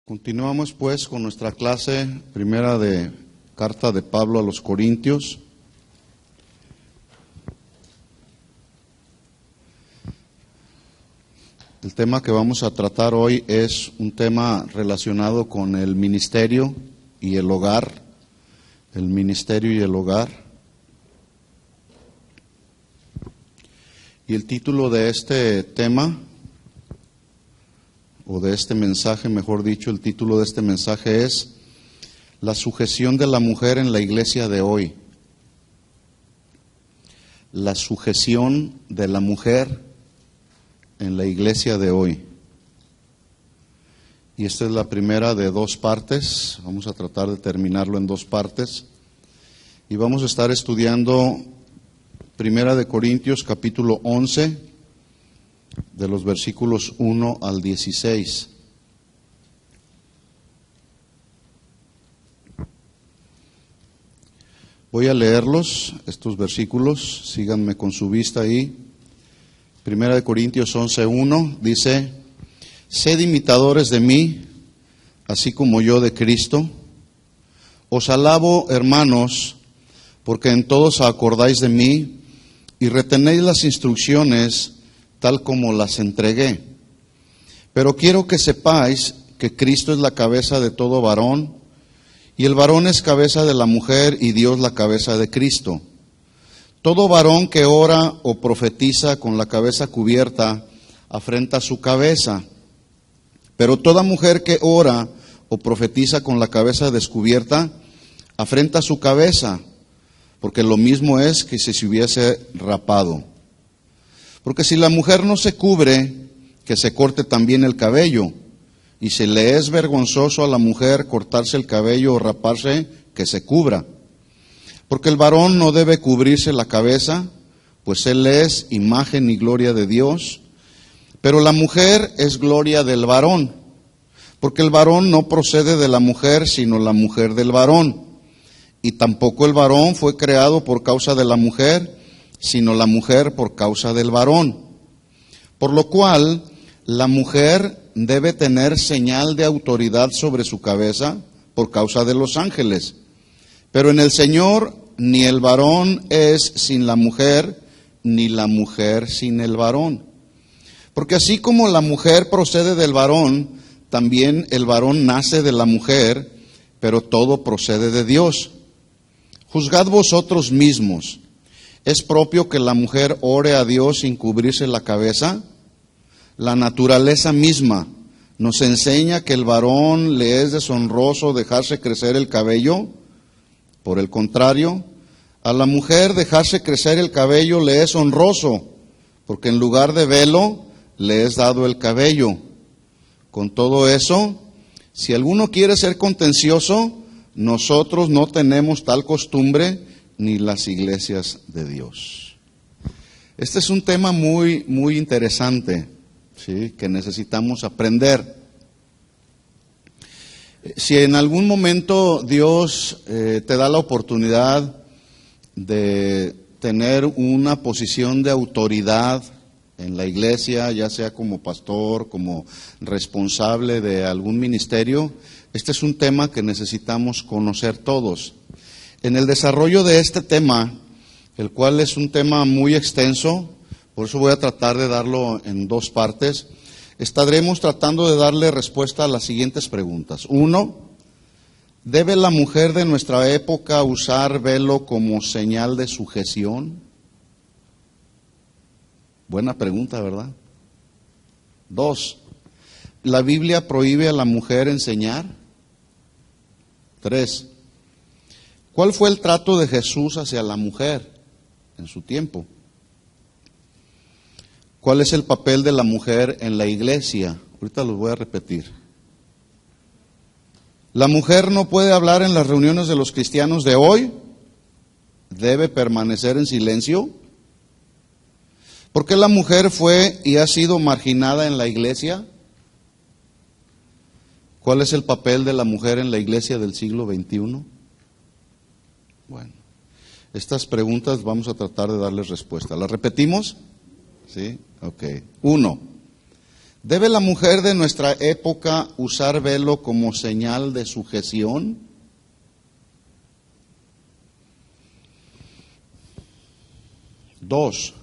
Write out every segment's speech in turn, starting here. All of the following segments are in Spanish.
Continuamos pues con nuestra clase primera de carta de Pablo a los Corintios. El tema que vamos a tratar hoy es un tema relacionado con el ministerio y el hogar. El ministerio y el hogar. Y el título de este tema, o de este mensaje, mejor dicho, el título de este mensaje es La sujeción de la mujer en la iglesia de hoy. La sujeción de la mujer en la iglesia de hoy. Y esta es la primera de dos partes. Vamos a tratar de terminarlo en dos partes. Y vamos a estar estudiando Primera de Corintios capítulo 11, de los versículos 1 al 16. Voy a leerlos, estos versículos, síganme con su vista ahí. Primera de Corintios 11:1 dice: Sed imitadores de mí, así como yo de Cristo. Os alabo, hermanos, porque en todos acordáis de mí y retenéis las instrucciones tal como las entregué. Pero quiero que sepáis que Cristo es la cabeza de todo varón, y el varón es cabeza de la mujer, y Dios la cabeza de Cristo. Todo varón que ora o profetiza con la cabeza cubierta afrenta su cabeza, pero toda mujer que ora o profetiza con la cabeza descubierta afrenta su cabeza, porque lo mismo es que si se hubiese rapado. Porque si la mujer no se cubre, que se corte también el cabello. Y si le es vergonzoso a la mujer cortarse el cabello o raparse, que se cubra. Porque el varón no debe cubrirse la cabeza, pues él es imagen y gloria de Dios. Pero la mujer es gloria del varón. Porque el varón no procede de la mujer, sino la mujer del varón. Y tampoco el varón fue creado por causa de la mujer, sino la mujer por causa del varón. Por lo cual, la mujer debe tener señal de autoridad sobre su cabeza por causa de los ángeles. Pero en el Señor, ni el varón es sin la mujer, ni la mujer sin el varón. Porque así como la mujer procede del varón, también el varón nace de la mujer, pero todo procede de Dios. Juzgad vosotros mismos. ¿Es propio que la mujer ore a Dios sin cubrirse la cabeza? La naturaleza misma nos enseña que el varón le es deshonroso dejarse crecer el cabello. Por el contrario, a la mujer dejarse crecer el cabello le es honroso, porque en lugar de velo le es dado el cabello. Con todo eso, si alguno quiere ser contencioso, nosotros no tenemos tal costumbre, ni las iglesias de Dios. Este es un tema muy interesante, ¿sí?, que necesitamos aprender. Si en algún momento Dios te da la oportunidad de tener una posición de autoridad en la iglesia, ya sea como pastor, como responsable de algún ministerio, este es un tema que necesitamos conocer todos. En el desarrollo de este tema, el cual es un tema muy extenso, por eso voy a tratar de darlo en dos partes, estaremos tratando de darle respuesta a las siguientes preguntas. 1, ¿debe la mujer de nuestra época usar velo como señal de sujeción? Buena pregunta, ¿verdad? 2, ¿la Biblia prohíbe a la mujer enseñar? 3, ¿cuál fue el trato de Jesús hacia la mujer en su tiempo? ¿Cuál es el papel de la mujer en la iglesia? Ahorita los voy a repetir. ¿La mujer no puede hablar en las reuniones de los cristianos de hoy? ¿Debe permanecer en silencio? ¿Por qué la mujer fue y ha sido marginada en la iglesia? ¿Cuál es el papel de la mujer en la iglesia del siglo XXI? Bueno, estas preguntas vamos a tratar de darles respuesta. ¿Las repetimos? ¿Sí? Ok. 1. ¿Debe la mujer de nuestra época usar velo como señal de sujeción? Dos,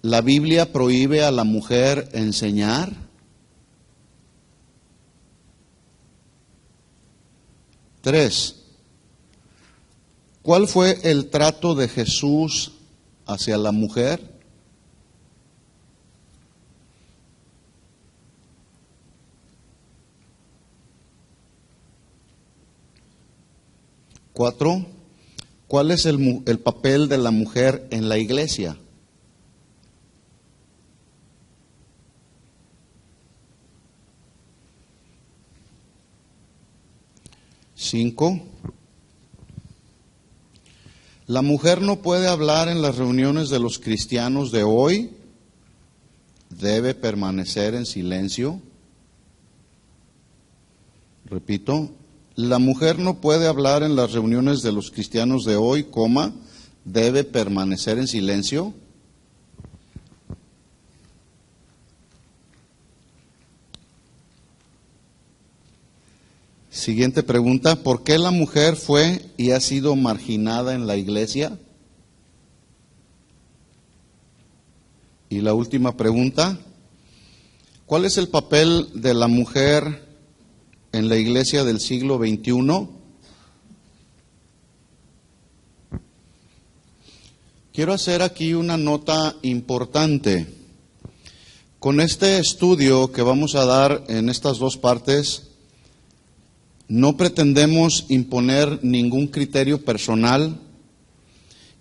¿la Biblia prohíbe a la mujer enseñar? Tres, ¿cuál fue el trato de Jesús hacia la mujer? Cuatro, ¿cuál es el papel de la mujer en la iglesia? Cinco, ¿la mujer no puede hablar en las reuniones de los cristianos de hoy? ¿Debe permanecer en silencio? Repito, la mujer no puede hablar en las reuniones de los cristianos de hoy, ¿debe permanecer en silencio? Siguiente pregunta, ¿por qué la mujer fue y ha sido marginada en la iglesia? Y la última pregunta, ¿cuál es el papel de la mujer en la iglesia del siglo XXI? Quiero hacer aquí una nota importante. Con este estudio que vamos a dar en estas dos partes, no pretendemos imponer ningún criterio personal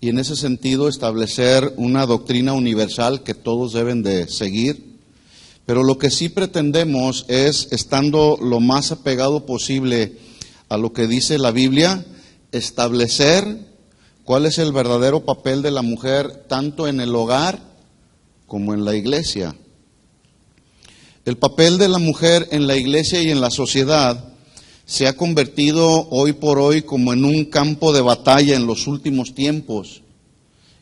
y en ese sentido establecer una doctrina universal que todos deben de seguir. Pero lo que sí pretendemos es, estando lo más apegado posible a lo que dice la Biblia, establecer cuál es el verdadero papel de la mujer tanto en el hogar como en la iglesia. El papel de la mujer en la iglesia y en la sociedad se ha convertido hoy por hoy como en un campo de batalla en los últimos tiempos.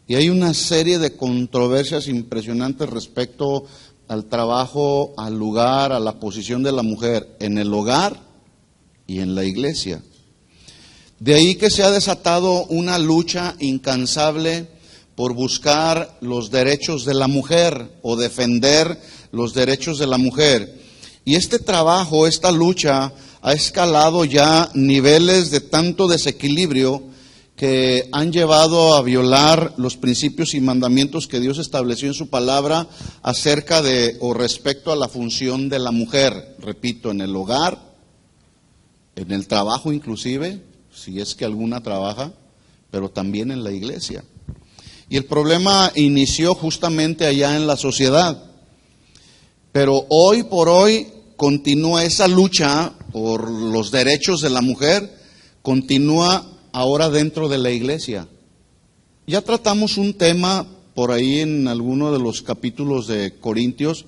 Y hay una serie de controversias impresionantes respecto al trabajo, al lugar, a la posición de la mujer en el hogar y en la iglesia. De ahí que se ha desatado una lucha incansable por buscar los derechos de la mujer o defender los derechos de la mujer. Y este trabajo, esta lucha, ha escalado ya niveles de tanto desequilibrio que han llevado a violar los principios y mandamientos que Dios estableció en su palabra acerca de o respecto a la función de la mujer. Repito, en el hogar, en el trabajo inclusive, si es que alguna trabaja, pero también en la iglesia. Y el problema inició justamente allá en la sociedad. Pero hoy por hoy continúa esa lucha por los derechos de la mujer, continúa ahora dentro de la iglesia. Ya tratamos un tema por ahí en alguno de los capítulos de Corintios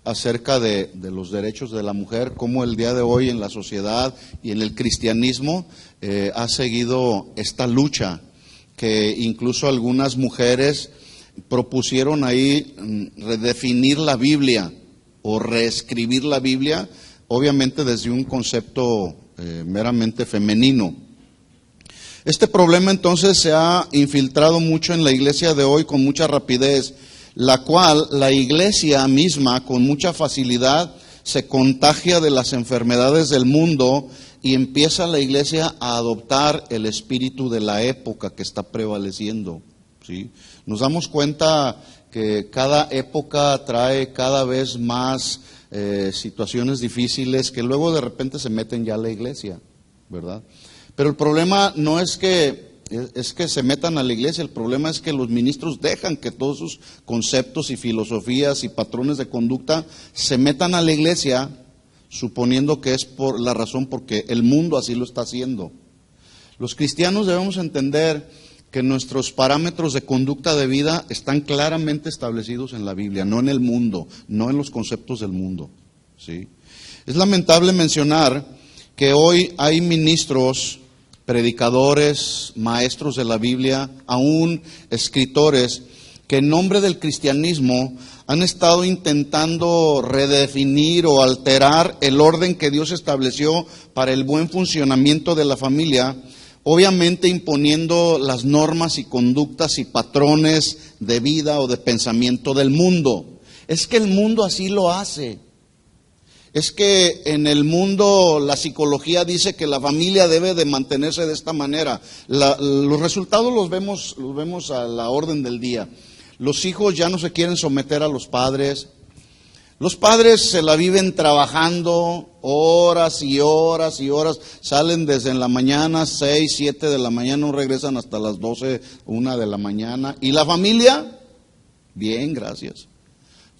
acerca de los derechos de la mujer, cómo el día de hoy en la sociedad y en el cristianismo ha seguido esta lucha, que incluso algunas mujeres propusieron ahí redefinir la Biblia o reescribir la Biblia, obviamente desde un concepto meramente femenino. Este problema entonces se ha infiltrado mucho en la iglesia de hoy con mucha rapidez, la cual la iglesia misma con mucha facilidad se contagia de las enfermedades del mundo y empieza la iglesia a adoptar el espíritu de la época que está prevaleciendo, ¿sí? Nos damos cuenta que cada época trae cada vez más situaciones difíciles que luego de repente se meten ya a la iglesia, ¿verdad? Pero el problema no es que se metan a la iglesia, el problema es que los ministros dejan que todos sus conceptos y filosofías y patrones de conducta se metan a la iglesia, suponiendo que es por la razón porque el mundo así lo está haciendo. Los cristianos debemos entender que nuestros parámetros de conducta de vida están claramente establecidos en la Biblia, no en el mundo, no en los conceptos del mundo, ¿sí? Es lamentable mencionar que hoy hay ministros, predicadores, maestros de la Biblia, aún escritores, que en nombre del cristianismo han estado intentando redefinir o alterar el orden que Dios estableció para el buen funcionamiento de la familia, obviamente imponiendo las normas y conductas y patrones de vida o de pensamiento del mundo. Es que el mundo así lo hace. Es que en el mundo la psicología dice que la familia debe de mantenerse de esta manera. Los resultados los vemos a la orden del día. Los hijos ya no se quieren someter a los padres. Los padres se la viven trabajando horas y horas y horas. Salen desde en la mañana, 6, 7 de la mañana, no regresan hasta las 12, 1 de la mañana. ¿Y la familia? Bien, gracias.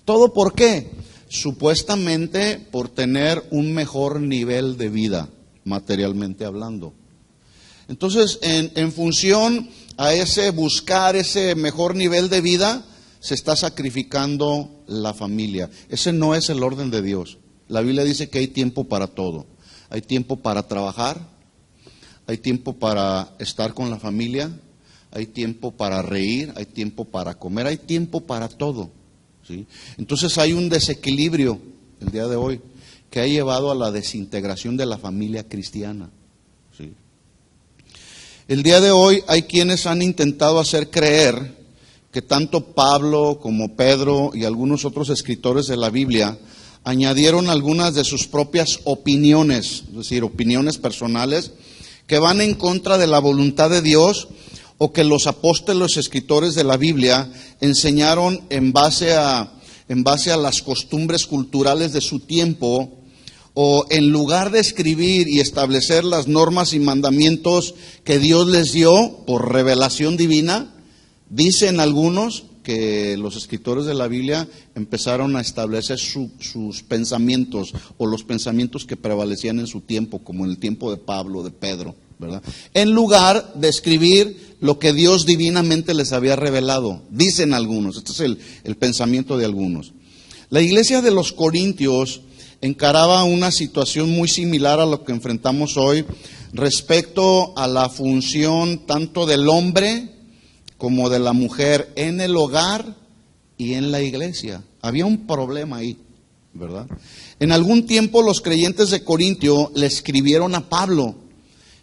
¿Todo por qué? Supuestamente por tener un mejor nivel de vida, materialmente hablando. Entonces, en función a ese buscar ese mejor nivel de vida, se está sacrificando la familia. Ese no es el orden de Dios. La Biblia dice que hay tiempo para todo. Hay tiempo para trabajar, hay tiempo para estar con la familia, hay tiempo para reír, hay tiempo para comer, hay tiempo para todo. ¿Sí? Entonces hay un desequilibrio el día de hoy que ha llevado a la desintegración de la familia cristiana. ¿Sí? El día de hoy hay quienes han intentado hacer creer que tanto Pablo como Pedro y algunos otros escritores de la Biblia añadieron algunas de sus propias opiniones, es decir, opiniones personales que van en contra de la voluntad de Dios, o que los apóstoles escritores de la Biblia enseñaron en base a las costumbres culturales de su tiempo, o en lugar de escribir y establecer las normas y mandamientos que Dios les dio por revelación divina, dicen algunos que los escritores de la Biblia empezaron a establecer sus pensamientos o los pensamientos que prevalecían en su tiempo, como en el tiempo de Pablo, de Pedro, ¿verdad? En lugar de escribir lo que Dios divinamente les había revelado, dicen algunos. Este es el pensamiento de algunos. La iglesia de los Corintios encaraba una situación muy similar a lo que enfrentamos hoy respecto a la función tanto del hombre como de la mujer en el hogar y en la iglesia. Había un problema ahí, ¿verdad? En algún tiempo los creyentes de Corintio le escribieron a Pablo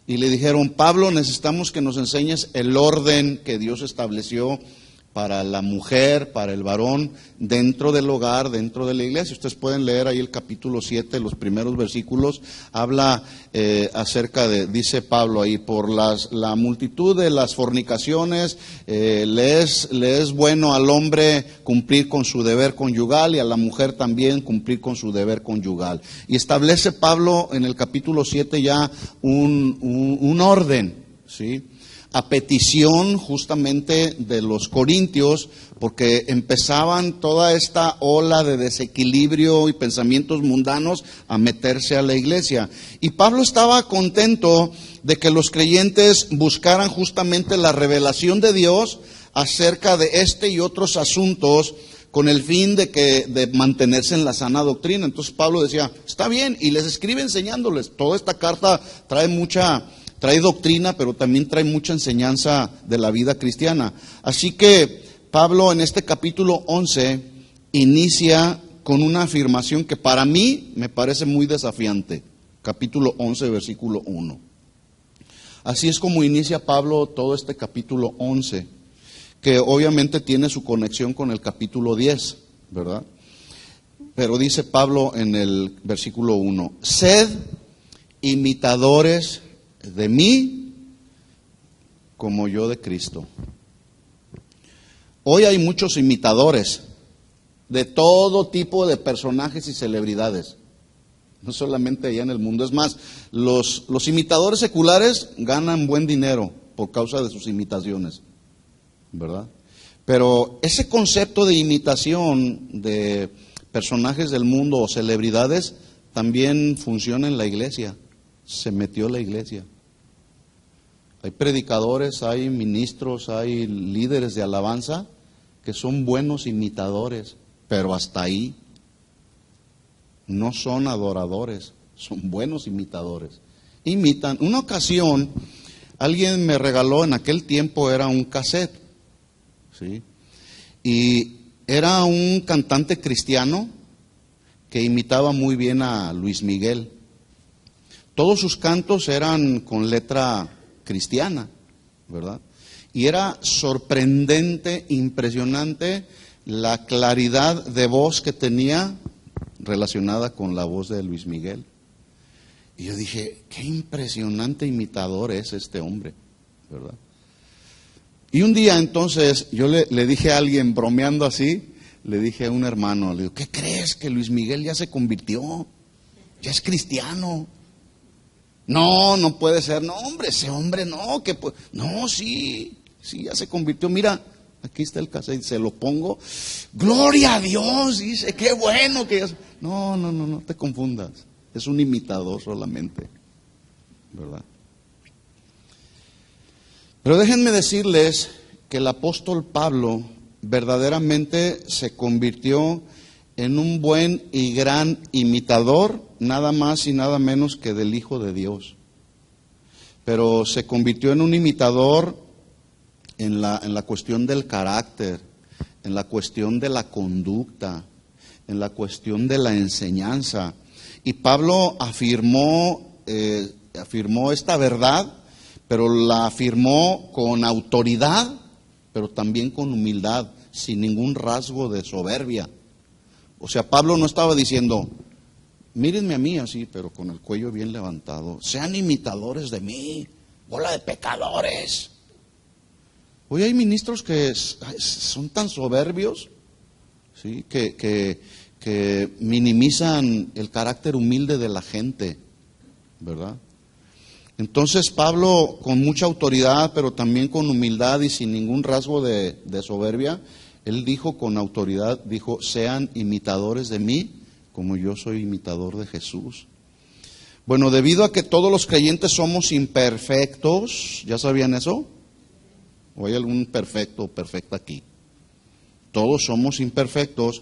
y le dijeron: Pablo, necesitamos que nos enseñes el orden que Dios estableció para la mujer, para el varón, dentro del hogar, dentro de la iglesia. Ustedes pueden leer ahí el capítulo 7, los primeros versículos, habla acerca de, dice Pablo ahí, por la multitud de las fornicaciones, le es bueno al hombre cumplir con su deber conyugal y a la mujer también cumplir con su deber conyugal. Y establece Pablo en el capítulo 7 ya un orden, ¿sí?, a petición justamente de los corintios, porque empezaban toda esta ola de desequilibrio y pensamientos mundanos a meterse a la iglesia. Y Pablo estaba contento de que los creyentes buscaran justamente la revelación de Dios acerca de este y otros asuntos, con el fin de mantenerse en la sana doctrina. Entonces Pablo decía: está bien, y les escribe enseñándoles. Toda esta carta trae doctrina, pero también trae mucha enseñanza de la vida cristiana. Así que Pablo en este capítulo 11 inicia con una afirmación que para mí me parece muy desafiante. Capítulo 11, versículo 1. Así es como inicia Pablo todo este capítulo 11, que obviamente tiene su conexión con el capítulo 10, ¿verdad? Pero dice Pablo en el versículo 1: sed imitadores de mí como yo de Cristo. Hoy hay muchos imitadores de todo tipo de personajes y celebridades, no solamente allá en el mundo. Es más, los imitadores seculares ganan buen dinero por causa de sus imitaciones, ¿verdad? Pero ese concepto de imitación de personajes del mundo o celebridades también funciona en la iglesia. Se metió la iglesia. Hay predicadores, hay ministros, hay líderes de alabanza que son buenos imitadores, pero hasta ahí. No son adoradores, son buenos imitadores. Imitan. Una ocasión, alguien me regaló, en aquel tiempo era un cassette, ¿sí? Y era un cantante cristiano que imitaba muy bien a Luis Miguel. Todos sus cantos eran con letra cristiana, ¿verdad? Y era sorprendente, impresionante la claridad de voz que tenía relacionada con la voz de Luis Miguel. Y yo dije, qué impresionante imitador es este hombre, ¿verdad? Y un día entonces yo le dije a alguien, bromeando así, le dije a un hermano, le digo, ¿qué crees? Que Luis Miguel ya se convirtió, ya es cristiano. No, no puede ser, no hombre, ese hombre no, no, sí, ya se convirtió, mira, aquí está el cassette, se lo pongo, gloria a Dios, dice, qué bueno que es. No te confundas, es un imitador solamente, ¿verdad? Pero déjenme decirles que el apóstol Pablo verdaderamente se convirtió en un buen y gran imitador, nada más y nada menos que del Hijo de Dios. Pero se convirtió en un imitador en la cuestión del carácter, en la cuestión de la conducta, en la cuestión de la enseñanza. Y Pablo afirmó esta verdad, pero la afirmó con autoridad, pero también con humildad, sin ningún rasgo de soberbia. O sea, Pablo no estaba diciendo, mírenme a mí así, pero con el cuello bien levantado, sean imitadores de mí, bola de pecadores. Hoy hay ministros que son tan soberbios, ¿sí? que minimizan el carácter humilde de la gente, ¿verdad? Entonces Pablo, con mucha autoridad, pero también con humildad y sin ningún rasgo de soberbia, él dijo con autoridad, dijo, sean imitadores de mí, como yo soy imitador de Jesús. Bueno, debido a que todos los creyentes somos imperfectos, ¿ya sabían eso? ¿O hay algún perfecto o perfecta aquí? Todos somos imperfectos.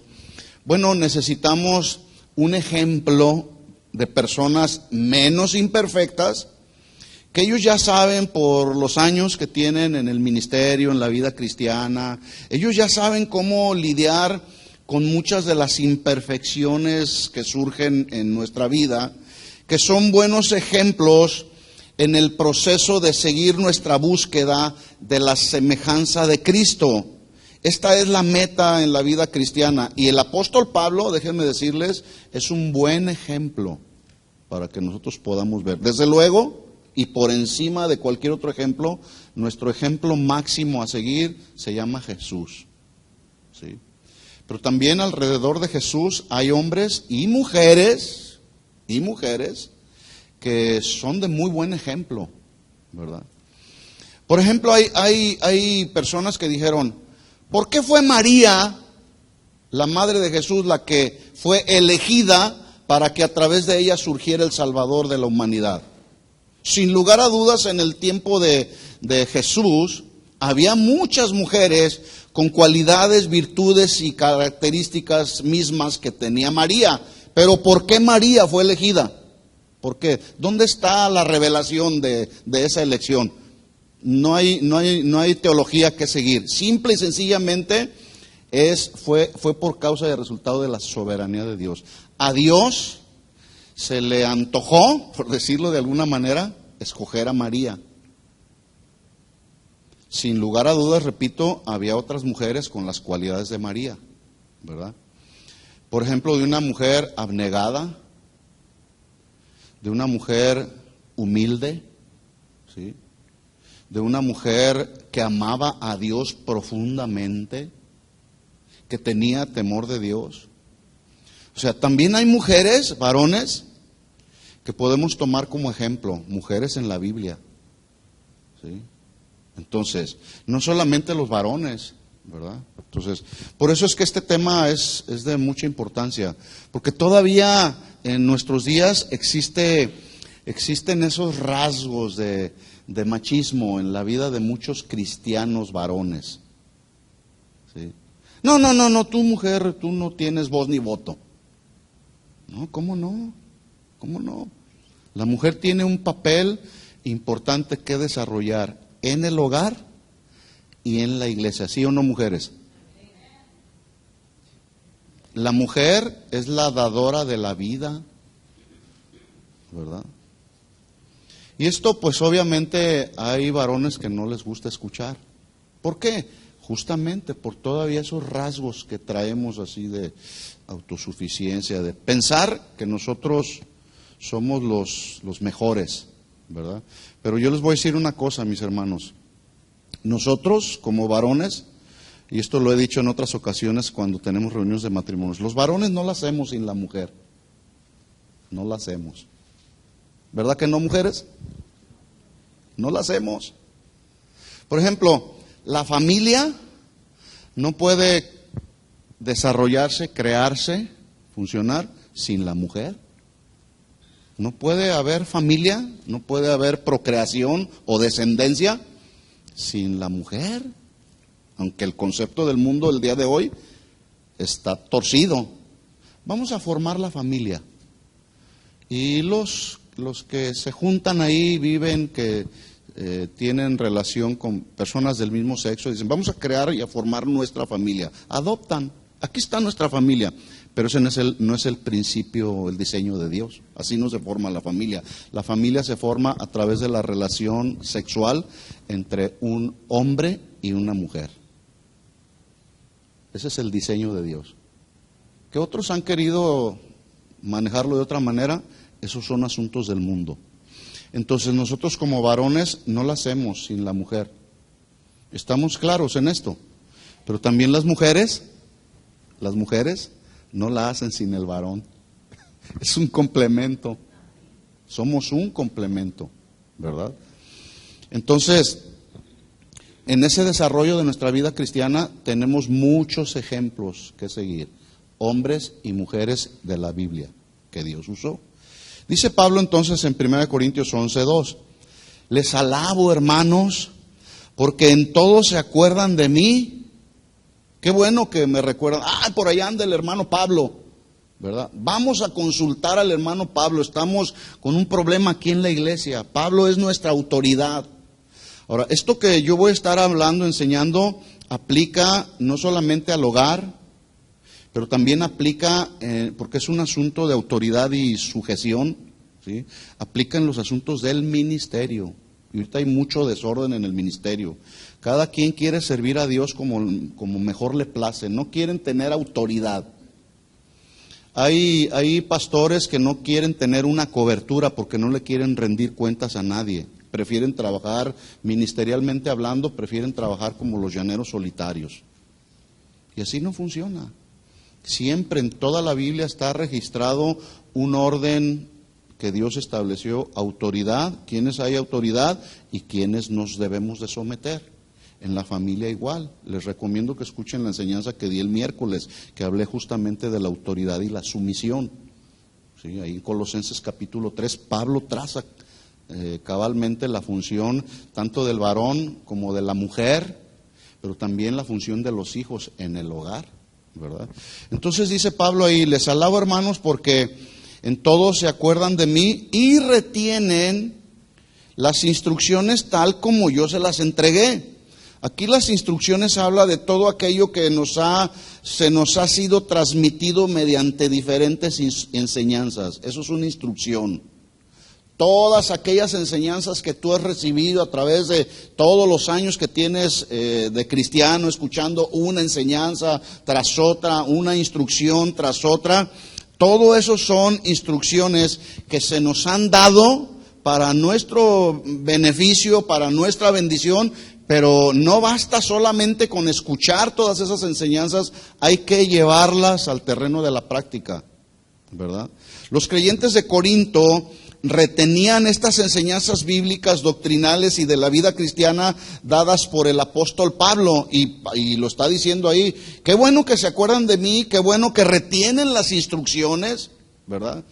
Bueno, necesitamos un ejemplo de personas menos imperfectas, que ellos ya saben por los años que tienen en el ministerio, en la vida cristiana, ellos ya saben cómo lidiar con muchas de las imperfecciones que surgen en nuestra vida, que son buenos ejemplos en el proceso de seguir nuestra búsqueda de la semejanza de Cristo. Esta es la meta en la vida cristiana. Y el apóstol Pablo, déjenme decirles, es un buen ejemplo para que nosotros podamos ver. Desde luego, y por encima de cualquier otro ejemplo, nuestro ejemplo máximo a seguir se llama Jesús. ¿Sí? Pero también alrededor de Jesús hay hombres y mujeres que son de muy buen ejemplo, ¿verdad? Por ejemplo, hay personas que dijeron, ¿por qué fue María, la madre de Jesús, la que fue elegida para que a través de ella surgiera el Salvador de la humanidad? Sin lugar a dudas, en el tiempo de Jesús, había muchas mujeres con cualidades, virtudes y características mismas que tenía María. Pero ¿por qué María fue elegida? ¿Por qué? ¿Dónde está la revelación de esa elección? No hay teología que seguir. Simple y sencillamente fue por causa del resultado de la soberanía de Dios. A Dios se le antojó, por decirlo de alguna manera, escoger a María. Sin lugar a dudas, repito, había otras mujeres con las cualidades de María, ¿verdad? Por ejemplo, de una mujer abnegada, de una mujer humilde, ¿sí? De una mujer que amaba a Dios profundamente, que tenía temor de Dios. O sea, también hay mujeres, varones, que podemos tomar como ejemplo, mujeres en la Biblia, ¿sí? Entonces, no solamente los varones, ¿verdad? Entonces, por eso es que este tema es de mucha importancia, porque todavía en nuestros días existen esos rasgos de machismo en la vida de muchos cristianos varones, ¿sí? No, tú mujer, tú no tienes voz ni voto. No, ¿cómo no? ¿Cómo no? La mujer tiene un papel importante que desarrollar en el hogar y en la iglesia, ¿sí o no, mujeres? La mujer es la dadora de la vida, ¿verdad? Y esto pues obviamente hay varones que no les gusta escuchar. ¿Por qué? Justamente por todavía esos rasgos que traemos así de autosuficiencia, de pensar que nosotros somos los mejores, ¿verdad? Pero yo les voy a decir una cosa, mis hermanos. Nosotros como varones, y esto lo he dicho en otras ocasiones cuando tenemos reuniones de matrimonios, los varones no la hacemos sin la mujer. No la hacemos. ¿Verdad que no, mujeres? No la hacemos. Por ejemplo, la familia no puede desarrollarse, crearse, funcionar sin la mujer. No puede haber familia, no puede haber procreación o descendencia sin la mujer. Aunque el concepto del mundo el día de hoy está torcido. Vamos a formar la familia. Y los que se juntan ahí, viven, que tienen relación con personas del mismo sexo, dicen, vamos a crear y a formar nuestra familia. Adoptan. Aquí está nuestra familia. Pero ese no es el principio, el diseño de Dios. Así no se forma la familia. La familia se forma a través de la relación sexual entre un hombre y una mujer. Ese es el diseño de Dios. Que otros han querido manejarlo de otra manera, esos son asuntos del mundo. Entonces nosotros como varones no la hacemos sin la mujer. Estamos claros en esto. Pero también las mujeres no la hacen sin el varón. Es un complemento. Somos un complemento, ¿verdad? Entonces, en ese desarrollo de nuestra vida cristiana tenemos muchos ejemplos que seguir. Hombres y mujeres de la Biblia que Dios usó. Dice Pablo entonces en 1 Corintios 11:2, les alabo, hermanos, porque en todo se acuerdan de mí. Qué bueno que me recuerdan. Por allá anda el hermano Pablo, ¿verdad? Vamos a consultar al hermano Pablo. Estamos con un problema aquí en la iglesia. Pablo es nuestra autoridad. Ahora, esto que yo voy a estar hablando, enseñando, aplica no solamente al hogar, pero también aplica, porque es un asunto de autoridad y sujeción, ¿sí? Aplica en los asuntos del ministerio. Y ahorita hay mucho desorden en el ministerio. Cada quien quiere servir a Dios como mejor le place. No quieren tener autoridad. Hay pastores que no quieren tener una cobertura porque no le quieren rendir cuentas a nadie. Prefieren trabajar, ministerialmente hablando, prefieren trabajar como los llaneros solitarios. Y así no funciona. Siempre en toda la Biblia está registrado un orden que Dios estableció, autoridad, quiénes hay autoridad y quiénes nos debemos de someter. En la familia igual. Les recomiendo que escuchen la enseñanza que di el miércoles, que hablé justamente de la autoridad y la sumisión. ¿Sí? Ahí en Colosenses capítulo 3, Pablo traza cabalmente la función tanto del varón como de la mujer, pero también la función de los hijos en el hogar, ¿verdad? Entonces dice Pablo ahí, les alabo, hermanos, porque en todo se acuerdan de mí y retienen las instrucciones tal como yo se las entregué. Aquí las instrucciones habla de todo aquello que se nos ha sido transmitido mediante diferentes enseñanzas. Eso es una instrucción. Todas aquellas enseñanzas que tú has recibido a través de todos los años que tienes de cristiano, escuchando una enseñanza tras otra, una instrucción tras otra, todo eso son instrucciones que se nos han dado para nuestro beneficio, para nuestra bendición, pero no basta solamente con escuchar todas esas enseñanzas, hay que llevarlas al terreno de la práctica, ¿verdad? Los creyentes de Corinto retenían estas enseñanzas bíblicas, doctrinales y de la vida cristiana dadas por el apóstol Pablo, y lo está diciendo ahí, qué bueno que se acuerdan de mí, qué bueno que retienen las instrucciones, ¿verdad?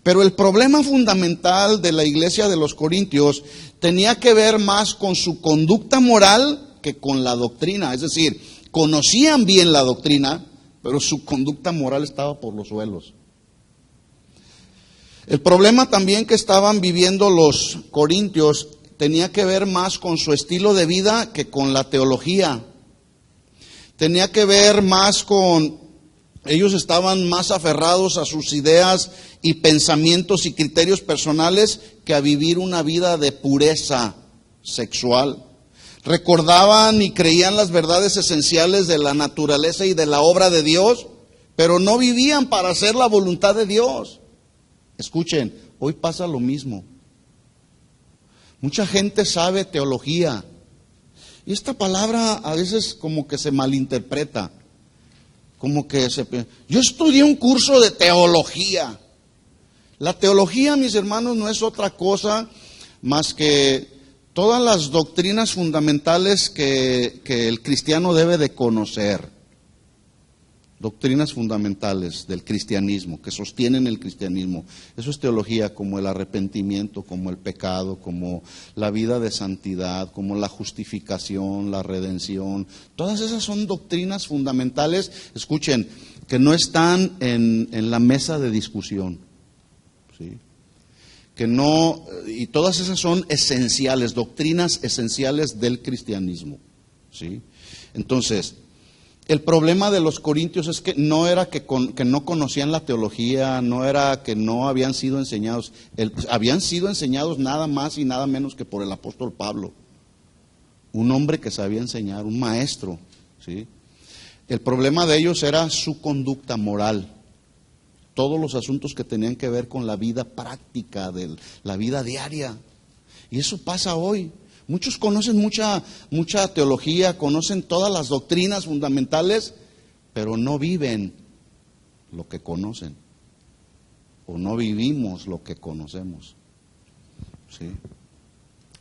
Pero el problema fundamental de la iglesia de los Corintios tenía que ver más con su conducta moral que con la doctrina, es decir, conocían bien la doctrina, pero su conducta moral estaba por los suelos. El problema también que estaban viviendo los corintios tenía que ver más con su estilo de vida que con la teología. Tenía que ver más con Ellos estaban más aferrados a sus ideas y pensamientos y criterios personales que a vivir una vida de pureza sexual. Recordaban y creían las verdades esenciales de la naturaleza y de la obra de Dios, pero no vivían para hacer la voluntad de Dios. Escuchen, hoy pasa lo mismo. Mucha gente sabe teología y esta palabra a veces como que se malinterpreta. Yo estudié un curso de teología. La teología, mis hermanos, no es otra cosa más que todas las doctrinas fundamentales que el cristiano debe de conocer. Doctrinas fundamentales del cristianismo, que sostienen el cristianismo. Eso es teología, como el arrepentimiento, como el pecado, como la vida de santidad, como la justificación, la redención. Todas esas son doctrinas fundamentales, escuchen, que no están en la mesa de discusión. ¿Sí? Y todas esas son esenciales, doctrinas esenciales del cristianismo. ¿Sí? Entonces, el problema de los corintios es que no era que no conocían la teología, no era que no habían sido enseñados, habían sido enseñados nada más y nada menos que por el apóstol Pablo, un hombre que sabía enseñar, un maestro, ¿sí? El problema de ellos era su conducta moral, todos los asuntos que tenían que ver con la vida práctica, de la vida diaria, y eso pasa hoy. Muchos conocen mucha teología, conocen todas las doctrinas fundamentales, pero no viven lo que conocen, o no vivimos lo que conocemos. ¿Sí?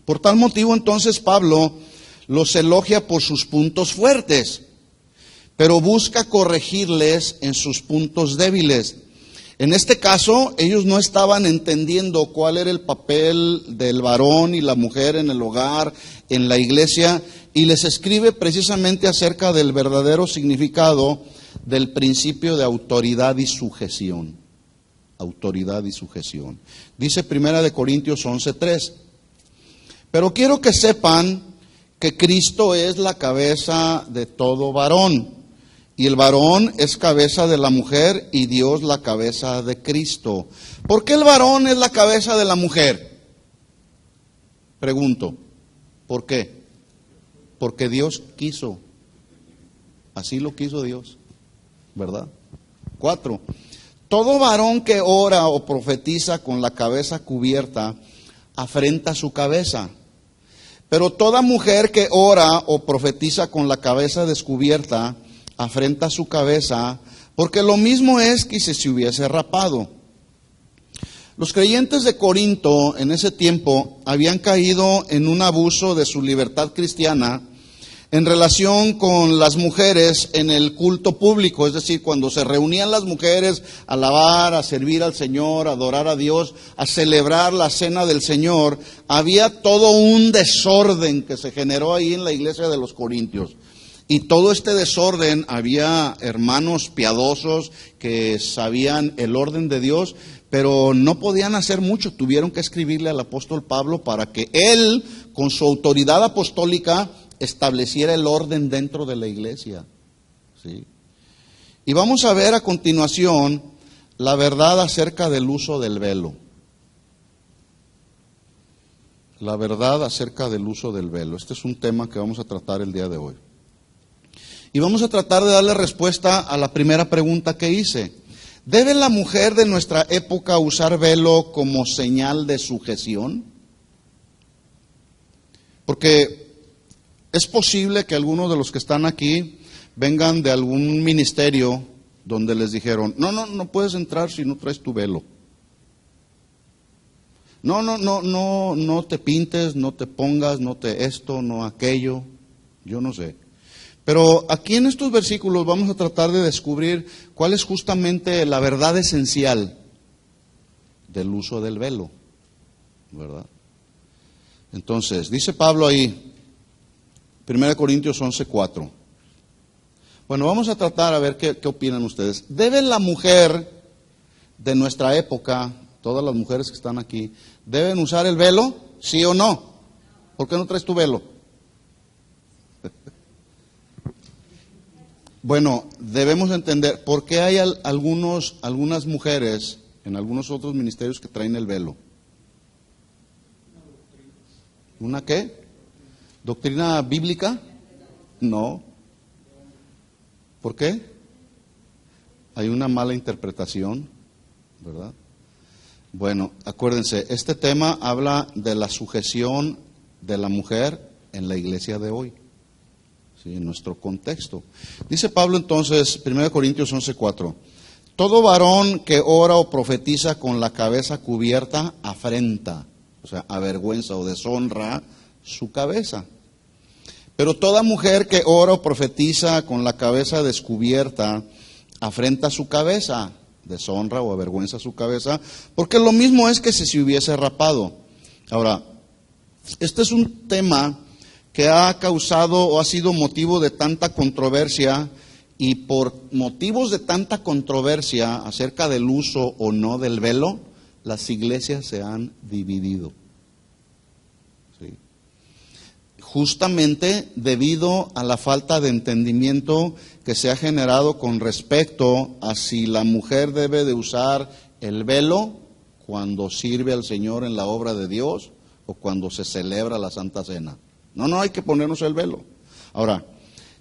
Por tal motivo, entonces, Pablo los elogia por sus puntos fuertes, pero busca corregirles en sus puntos débiles. En este caso, ellos no estaban entendiendo cuál era el papel del varón y la mujer en el hogar, en la iglesia, y les escribe precisamente acerca del verdadero significado del principio de autoridad y sujeción. Autoridad y sujeción. Dice 1 Corintios 11:3. Pero quiero que sepan que Cristo es la cabeza de todo varón. Y el varón es cabeza de la mujer y Dios la cabeza de Cristo. ¿Por qué el varón es la cabeza de la mujer? Pregunto, ¿por qué? Porque Dios quiso. Así lo quiso Dios, ¿verdad? 4. Todo varón que ora o profetiza con la cabeza cubierta afrenta su cabeza. Pero toda mujer que ora o profetiza con la cabeza descubierta afrenta su cabeza, porque lo mismo es que si se hubiese rapado. Los creyentes de Corinto en ese tiempo habían caído en un abuso de su libertad cristiana en relación con las mujeres en el culto público, es decir, cuando se reunían las mujeres a alabar, a servir al Señor, a adorar a Dios, a celebrar la cena del Señor, había todo un desorden que se generó ahí en la iglesia de los Corintios. Y todo este desorden, había hermanos piadosos que sabían el orden de Dios, pero no podían hacer mucho. Tuvieron que escribirle al apóstol Pablo para que él, con su autoridad apostólica, estableciera el orden dentro de la iglesia. ¿Sí? Y vamos a ver a continuación la verdad acerca del uso del velo. La verdad acerca del uso del velo. Este es un tema que vamos a tratar el día de hoy. Y vamos a tratar de darle respuesta a la primera pregunta que hice. ¿Debe la mujer de nuestra época usar velo como señal de sujeción? Porque es posible que algunos de los que están aquí vengan de algún ministerio donde les dijeron, no puedes entrar si no traes tu velo. No te pintes, no te pongas, no te esto, no aquello, yo no sé. Pero aquí en estos versículos vamos a tratar de descubrir cuál es justamente la verdad esencial del uso del velo, ¿verdad? Entonces, dice Pablo ahí, 1 Corintios 11:4. Bueno, vamos a tratar a ver qué opinan ustedes. ¿Debe la mujer de nuestra época, todas las mujeres que están aquí, deben usar el velo? ¿Sí o no? ¿Por qué no traes tu velo? Bueno, debemos entender por qué hay algunas mujeres en algunos otros ministerios que traen el velo. ¿Una qué? ¿Doctrina bíblica? No. ¿Por qué? Hay una mala interpretación, ¿verdad? Bueno, acuérdense, este tema habla de la sujeción de la mujer en la iglesia de hoy, ¿sí? En nuestro contexto. Dice Pablo entonces, 1 Corintios 11:4, todo varón que ora o profetiza con la cabeza cubierta afrenta, o sea, avergüenza o deshonra su cabeza. Pero toda mujer que ora o profetiza con la cabeza descubierta afrenta su cabeza, deshonra o avergüenza su cabeza, porque lo mismo es que si se hubiese rapado. Ahora, este es un tema que ha causado o ha sido motivo de tanta controversia, y por motivos de tanta controversia acerca del uso o no del velo, las iglesias se han dividido. ¿Sí? Justamente debido a la falta de entendimiento que se ha generado con respecto a si la mujer debe de usar el velo cuando sirve al Señor en la obra de Dios o cuando se celebra la Santa Cena. No hay que ponernos el velo. Ahora,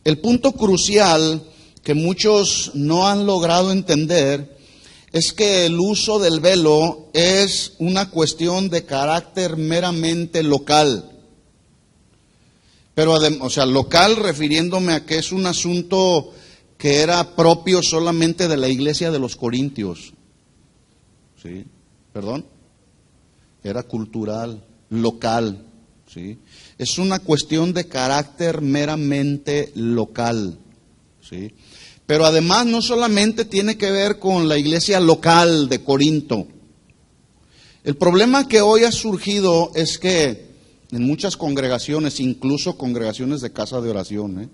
el punto crucial que muchos no han logrado entender es que el uso del velo es una cuestión de carácter meramente local. Pero, local refiriéndome a que es un asunto que era propio solamente de la iglesia de los Corintios. ¿Sí? ¿Perdón? Era cultural, local. ¿Sí? Es una cuestión de carácter meramente local. ¿Sí? Pero además no solamente tiene que ver con la iglesia local de Corinto. El problema que hoy ha surgido es que en muchas congregaciones, incluso congregaciones de casa de oración,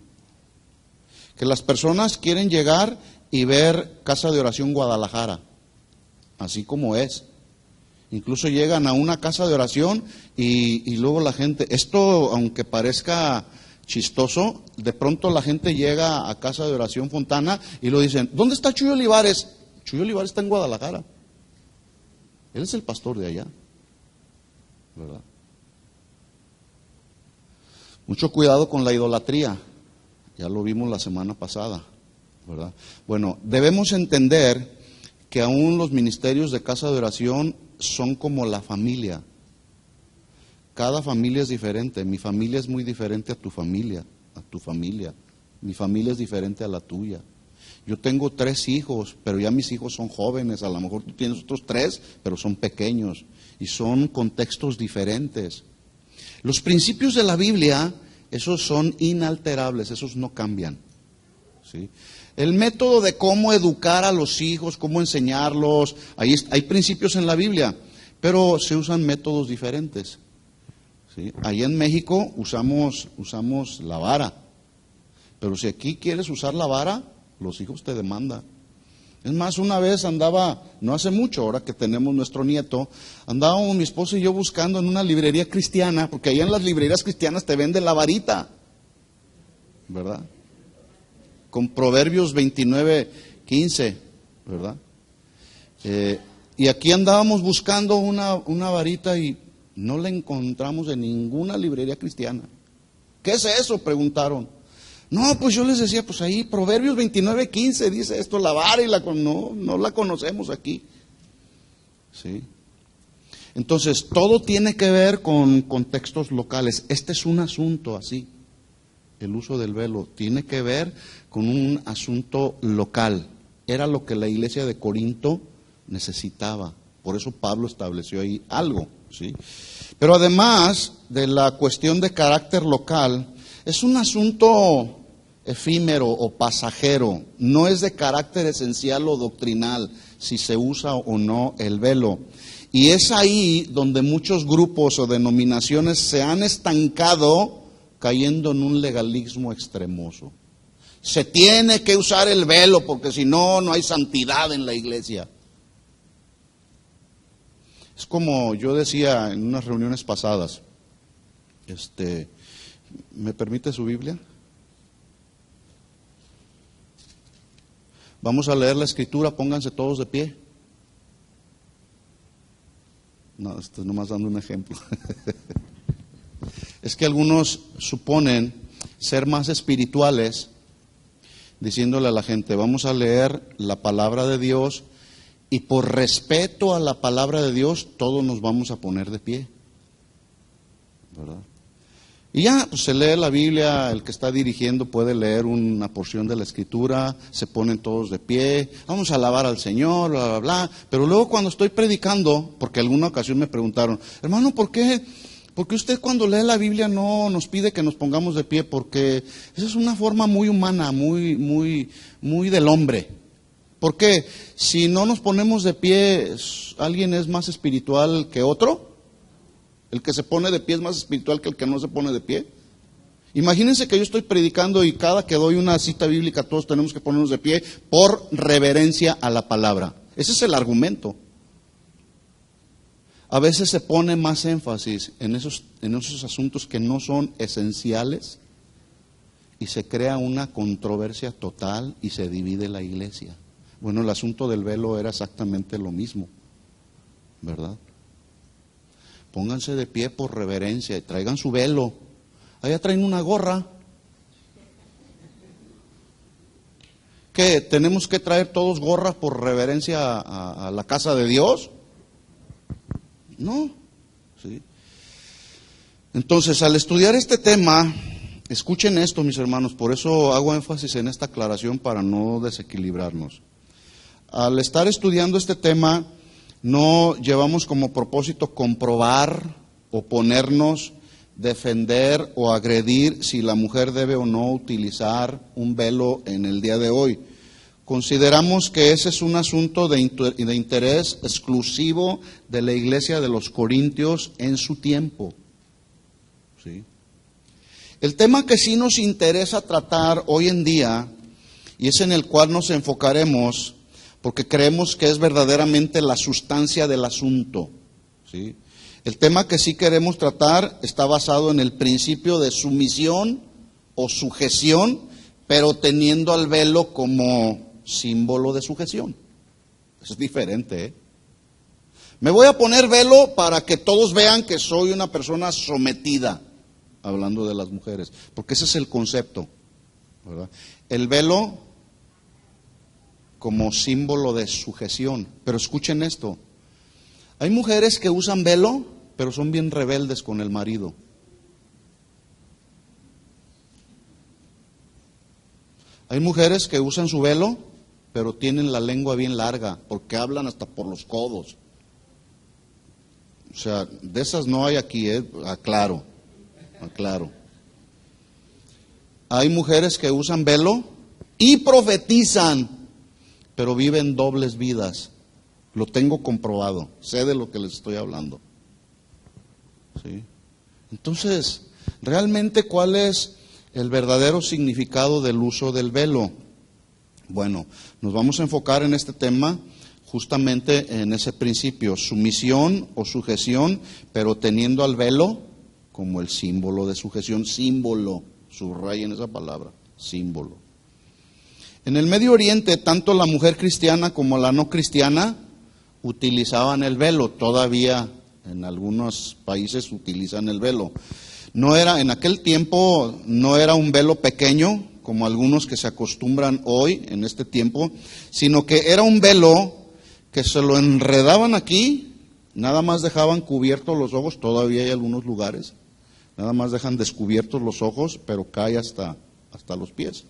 que las personas quieren llegar y ver Casa de Oración Guadalajara, así como es. Incluso llegan a una casa de oración y luego la gente, esto aunque parezca chistoso, de pronto la gente llega a Casa de Oración Fontana y lo dicen, ¿dónde está Chuy Olivares? Chuy Olivares está en Guadalajara. Él es el pastor de allá, ¿verdad? Mucho cuidado con la idolatría, ya lo vimos la semana pasada, ¿verdad? Bueno, debemos entender que aún los ministerios de casa de oración son como la familia. Cada familia es diferente. Mi familia es muy diferente a tu familia. Mi familia es diferente a la tuya. Yo tengo 3 hijos, pero ya mis hijos son jóvenes. A lo mejor tú tienes otros 3, pero son pequeños. Y son contextos diferentes. Los principios de la Biblia, esos son inalterables, esos no cambian. ¿Sí? El método de cómo educar a los hijos, cómo enseñarlos, hay principios en la Biblia, pero se usan métodos diferentes. ¿Sí? Allá en México usamos la vara, pero si aquí quieres usar la vara, los hijos te demandan. Es más, una vez andaba, no hace mucho, ahora que tenemos nuestro nieto, andábamos mi esposo y yo buscando en una librería cristiana, porque allá en las librerías cristianas te venden la varita, ¿verdad? Con Proverbios 29:15, ¿verdad? Y aquí andábamos buscando una varita y no la encontramos en ninguna librería cristiana. ¿Qué es eso?, preguntaron. No, pues yo les decía, pues ahí Proverbios 29:15 dice esto, la vara, y no la conocemos aquí. ¿Sí? Entonces, todo tiene que ver con contextos locales. Este es un asunto así. El uso del velo tiene que ver con un asunto local. Era lo que la iglesia de Corinto necesitaba. Por eso Pablo estableció ahí algo, ¿sí? Pero además de la cuestión de carácter local, es un asunto efímero o pasajero. No es de carácter esencial o doctrinal si se usa o no el velo. Y es ahí donde muchos grupos o denominaciones se han estancado, cayendo en un legalismo extremoso. Se tiene que usar el velo porque si no, no hay santidad en la iglesia. Es como yo decía en unas reuniones pasadas, ¿me permite su Biblia? Vamos a leer la escritura, pónganse todos de pie. No, estoy nomás dando un ejemplo. Es que algunos suponen ser más espirituales, diciéndole a la gente, vamos a leer la palabra de Dios y por respeto a la palabra de Dios, todos nos vamos a poner de pie, ¿verdad? Y ya, pues se lee la Biblia, el que está dirigiendo puede leer una porción de la Escritura, se ponen todos de pie, vamos a alabar al Señor, bla, bla, bla. Pero luego cuando estoy predicando, porque alguna ocasión me preguntaron, hermano, ¿por qué usted cuando lee la Biblia no nos pide que nos pongamos de pie? Porque esa es una forma muy humana, muy del hombre. ¿Por qué? Si no nos ponemos de pie, ¿alguien es más espiritual que otro? ¿El que se pone de pie es más espiritual que el que no se pone de pie? Imagínense que yo estoy predicando y cada que doy una cita bíblica todos tenemos que ponernos de pie por reverencia a la palabra. Ese es el argumento. A veces se pone más énfasis en esos asuntos que no son esenciales y se crea una controversia total y se divide la iglesia. Bueno, el asunto del velo era exactamente lo mismo, ¿verdad? Pónganse de pie por reverencia y traigan su velo. Allá traen una gorra. ¿Qué? ¿Tenemos que traer todos gorras por reverencia a la casa de Dios? No. ¿Sí? Entonces, al estudiar este tema, escuchen esto, mis hermanos, por eso hago énfasis en esta aclaración para no desequilibrarnos. Al estar estudiando este tema, no llevamos como propósito comprobar, oponernos, defender o agredir si la mujer debe o no utilizar un velo en el día de hoy. Consideramos que ese es un asunto de interés exclusivo de la iglesia de los Corintios en su tiempo. ¿Sí? El tema que sí nos interesa tratar hoy en día, y es en el cual nos enfocaremos, porque creemos que es verdaderamente la sustancia del asunto. ¿Sí? El tema que sí queremos tratar está basado en el principio de sumisión o sujeción, pero teniendo al velo como símbolo de sujeción. Es diferente, ¿eh? Me voy a poner velo para que todos vean que soy una persona sometida, hablando de las mujeres, porque ese es el concepto, ¿verdad? El velo como símbolo de sujeción. Pero escuchen esto, hay mujeres que usan velo, pero son bien rebeldes con el marido. Hay mujeres que usan su velo, pero tienen la lengua bien larga, porque hablan hasta por los codos. O sea, de esas no hay aquí, aclaro. Hay mujeres que usan velo y profetizan, pero viven dobles vidas. Lo tengo comprobado, sé de lo que les estoy hablando. ¿Sí? Entonces, realmente, ¿cuál es el verdadero significado del uso del velo? Bueno, nos vamos a enfocar en este tema justamente en ese principio, sumisión o sujeción, pero teniendo al velo como el símbolo de sujeción, símbolo, subrayen esa palabra, símbolo. En el Medio Oriente, tanto la mujer cristiana como la no cristiana utilizaban el velo, todavía en algunos países utilizan el velo. En aquel tiempo no era un velo pequeño, como algunos que se acostumbran hoy en este tiempo, sino que era un velo que se lo enredaban aquí, nada más dejaban cubiertos los ojos, todavía hay algunos lugares, nada más dejan descubiertos los ojos, pero cae hasta los pies,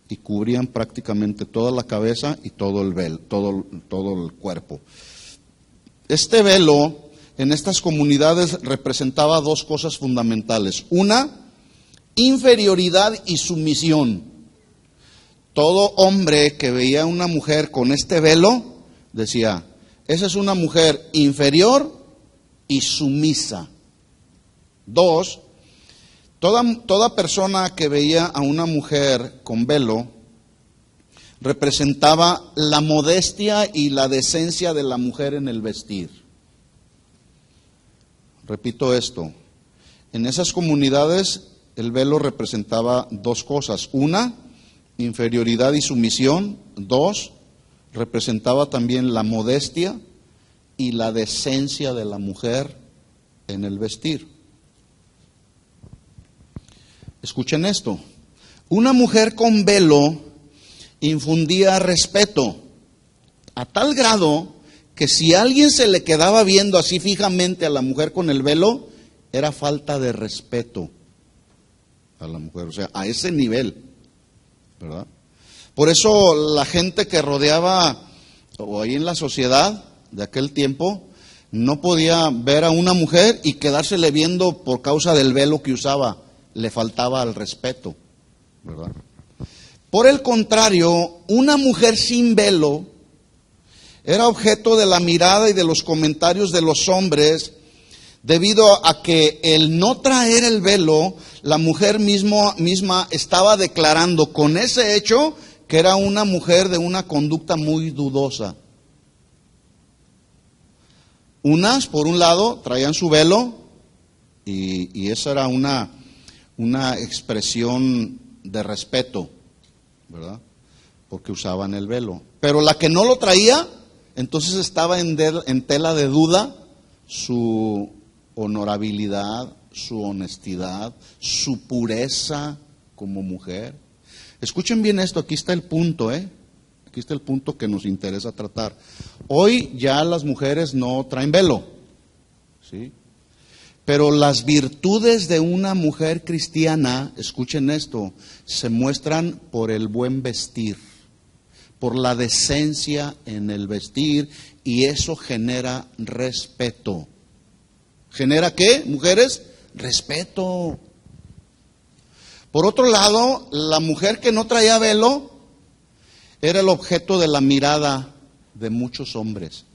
y cubrían prácticamente toda la cabeza y todo el velo, todo el cuerpo. Este velo en estas comunidades representaba dos cosas fundamentales. Una, inferioridad y sumisión. Todo hombre que veía a una mujer con este velo decía, esa es una mujer inferior y sumisa. Dos, toda persona que veía a una mujer con velo representaba la modestia y la decencia de la mujer en el vestir. Repito esto, en esas comunidades el velo representaba dos cosas. Una, inferioridad y sumisión. Dos, representaba también la modestia y la decencia de la mujer en el vestir. Escuchen esto. Una mujer con velo infundía respeto a tal grado que si alguien se le quedaba viendo así fijamente a la mujer con el velo, era falta de respeto a la mujer, o sea, a ese nivel, ¿verdad? Por eso la gente que rodeaba, o ahí en la sociedad de aquel tiempo, no podía ver a una mujer y quedársele viendo por causa del velo que usaba, le faltaba al respeto, ¿verdad? Por el contrario, una mujer sin velo era objeto de la mirada y de los comentarios de los hombres, debido a que el no traer el velo, la mujer misma estaba declarando con ese hecho que era una mujer de una conducta muy dudosa. Unas, por un lado, traían su velo y esa era una expresión de respeto, ¿verdad? Porque usaban el velo. Pero la que no lo traía, entonces estaba en tela de duda su honorabilidad, su honestidad, su pureza como mujer. Escuchen bien esto, aquí está el punto, Aquí está el punto que nos interesa tratar. Hoy ya las mujeres no traen velo, ¿sí? Pero las virtudes de una mujer cristiana, escuchen esto, se muestran por el buen vestir, por la decencia en el vestir, y eso genera respeto. ¿Genera qué, mujeres? Respeto. Por otro lado, la mujer que no traía velo era el objeto de la mirada de muchos hombres.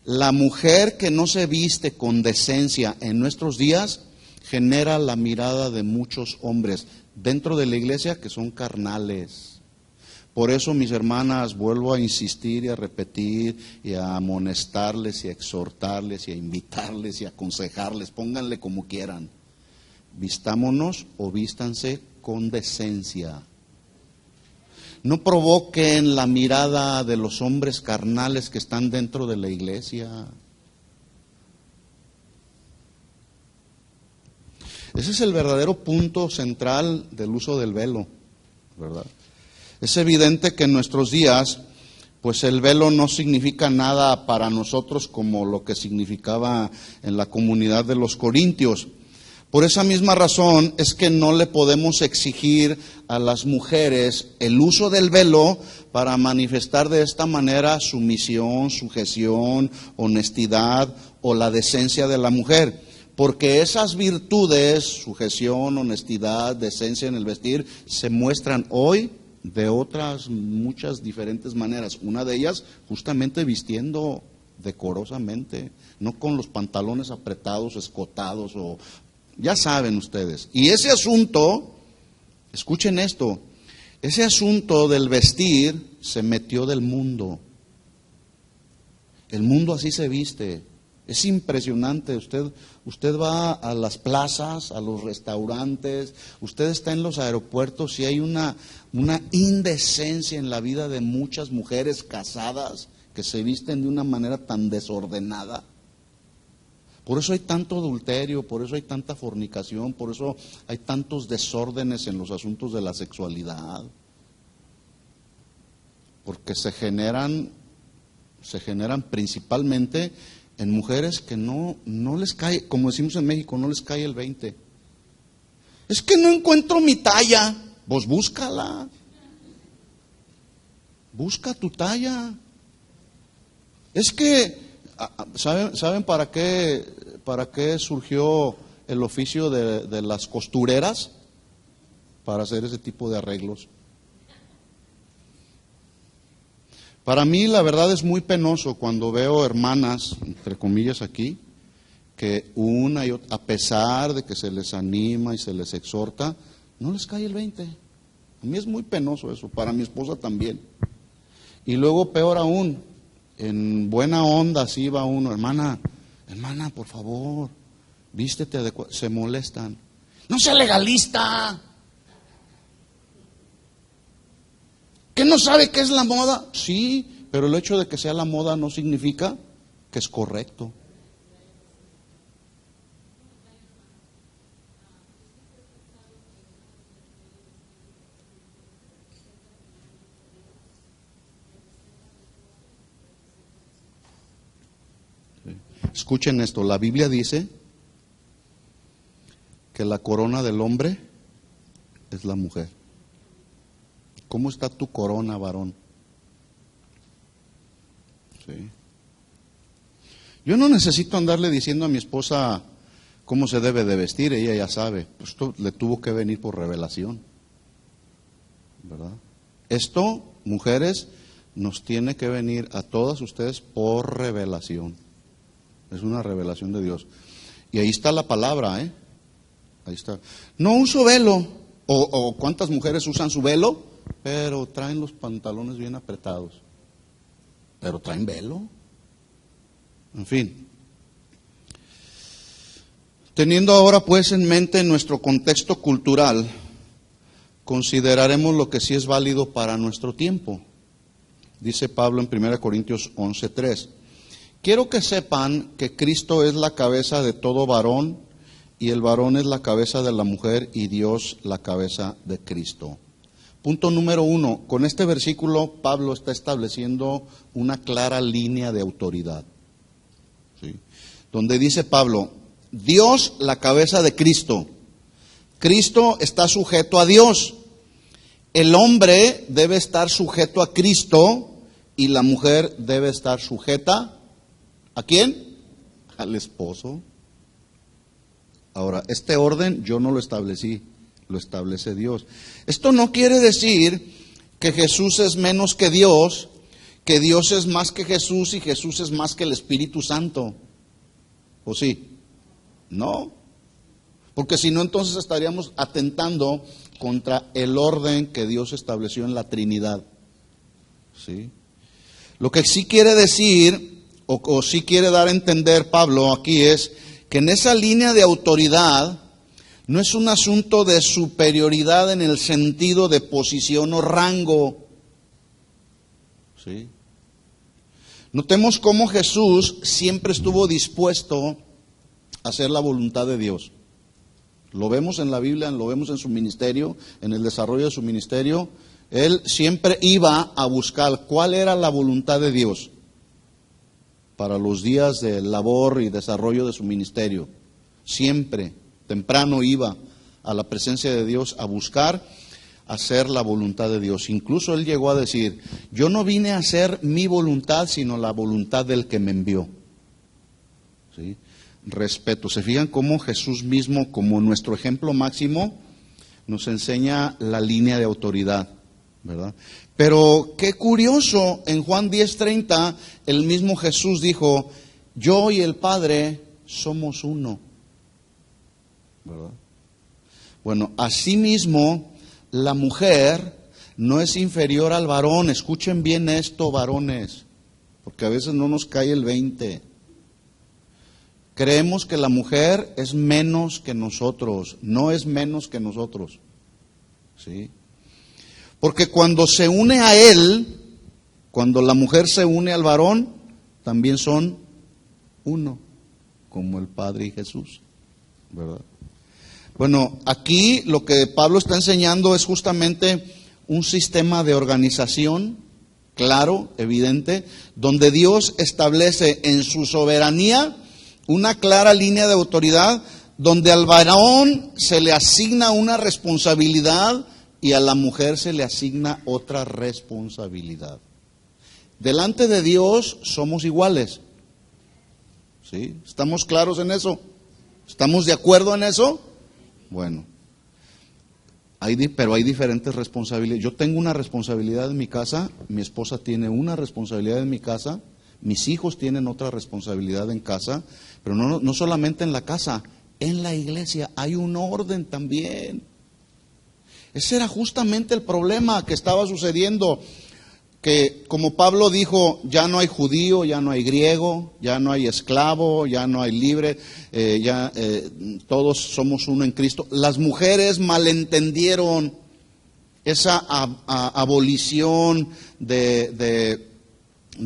La mujer que no se viste con decencia en nuestros días genera la mirada de muchos hombres dentro de la iglesia que son carnales. Por eso, mis hermanas, vuelvo a insistir y a repetir y a amonestarles y a exhortarles y a invitarles y a aconsejarles, pónganle como quieran. Vistámonos o vístanse con decencia. No provoquen la mirada de los hombres carnales que están dentro de la iglesia. Ese es el verdadero punto central del uso del velo, ¿verdad? Es evidente que en nuestros días, pues el velo no significa nada para nosotros como lo que significaba en la comunidad de los corintios. Por esa misma razón es que no le podemos exigir a las mujeres el uso del velo para manifestar de esta manera sumisión, sujeción, honestidad o la decencia de la mujer. Porque esas virtudes, sujeción, honestidad, decencia en el vestir, se muestran hoy de otras muchas diferentes maneras. Una de ellas justamente vistiendo decorosamente, no con los pantalones apretados, escotados o... Ya saben ustedes. Y ese asunto, escuchen esto, ese asunto del vestir se metió del mundo. El mundo así se viste. Es impresionante. Usted va a las plazas, a los restaurantes, usted está en los aeropuertos y hay una indecencia en la vida de muchas mujeres casadas que se visten de una manera tan desordenada. Por eso hay tanto adulterio, por eso hay tanta fornicación, por eso hay tantos desórdenes en los asuntos de la sexualidad. Porque se generan principalmente en mujeres que no les cae, como decimos en México, no les cae el 20. Es que no encuentro mi talla. Pues búscala. Busca tu talla. Es que ¿saben para qué surgió el oficio de las costureras? Para hacer ese tipo de arreglos. Para mí la verdad es muy penoso cuando veo hermanas, entre comillas aquí, que una y otra, a pesar de que se les anima y se les exhorta, no les cae el 20. A mí es muy penoso eso, para mi esposa también. Y luego peor aún, en buena onda así va uno, hermana, por favor, vístete adecuado. Se molestan. No sea legalista. ¿Que no sabe qué es la moda? Sí, pero el hecho de que sea la moda no significa que es correcto. Escuchen esto, la Biblia dice que la corona del hombre es la mujer. ¿Cómo está tu corona, varón? Sí. Yo no necesito andarle diciendo a mi esposa cómo se debe de vestir, ella ya sabe. Pues esto le tuvo que venir por revelación, ¿verdad? Esto, mujeres, nos tiene que venir a todas ustedes por revelación. Es una revelación de Dios. Y ahí está la palabra, ¿eh? Ahí está. No uso velo. O ¿cuántas mujeres usan su velo? Pero traen los pantalones bien apretados. Pero traen velo. En fin. Teniendo ahora pues en mente nuestro contexto cultural, consideraremos lo que sí es válido para nuestro tiempo. Dice Pablo en 1 Corintios 11:3. Quiero que sepan que Cristo es la cabeza de todo varón y el varón es la cabeza de la mujer y Dios la cabeza de Cristo. Punto número 1. Con este versículo Pablo está estableciendo una clara línea de autoridad. ¿Sí? Donde dice Pablo, Dios la cabeza de Cristo. Cristo está sujeto a Dios. El hombre debe estar sujeto a Cristo y la mujer debe estar sujeta ¿a quién? Al esposo. Ahora, este orden yo no lo establecí, lo establece Dios. Esto no quiere decir que Jesús es menos que Dios es más que Jesús y Jesús es más que el Espíritu Santo. ¿O sí? No. Porque si no, entonces estaríamos atentando contra el orden que Dios estableció en la Trinidad. ¿Sí? Lo que sí quiere decir o sí quiere dar a entender Pablo aquí es que en esa línea de autoridad no es un asunto de superioridad en el sentido de posición o rango. ¿Sí? Notemos cómo Jesús siempre estuvo dispuesto a hacer la voluntad de Dios. Lo vemos en la Biblia, lo vemos en su ministerio, en el desarrollo de su ministerio. Él siempre iba a buscar cuál era la voluntad de Dios para los días de labor y desarrollo de su ministerio. Siempre, temprano iba a la presencia de Dios a buscar hacer la voluntad de Dios. Incluso él llegó a decir, yo no vine a hacer mi voluntad, sino la voluntad del que me envió. ¿Sí? Respeto. ¿Se fijan cómo Jesús mismo, como nuestro ejemplo máximo, nos enseña la línea de autoridad? ¿Verdad? Pero qué curioso, en Juan 10:30, el mismo Jesús dijo, yo y el Padre somos uno. ¿Verdad? Bueno, asimismo, la mujer no es inferior al varón. Escuchen bien esto, varones, porque a veces no nos cae el 20. Creemos que la mujer es menos que nosotros. No es menos que nosotros. ¿Sí? Porque cuando se une a él, cuando la mujer se une al varón, también son uno, como el Padre y Jesús, ¿verdad? Bueno, aquí lo que Pablo está enseñando es justamente un sistema de organización claro, evidente, donde Dios establece en su soberanía una clara línea de autoridad, donde al varón se le asigna una responsabilidad y a la mujer se le asigna otra responsabilidad. Delante de Dios somos iguales. ¿Sí? ¿Estamos claros en eso? ¿Estamos de acuerdo en eso? Bueno, pero hay diferentes responsabilidades. Yo tengo una responsabilidad en mi casa, mi esposa tiene una responsabilidad en mi casa, mis hijos tienen otra responsabilidad en casa, pero no solamente en la casa, en la iglesia hay un orden también. Ese era justamente el problema que estaba sucediendo, que como Pablo dijo, ya no hay judío, ya no hay griego, ya no hay esclavo, ya no hay libre, todos somos uno en Cristo. Las mujeres malentendieron esa abolición de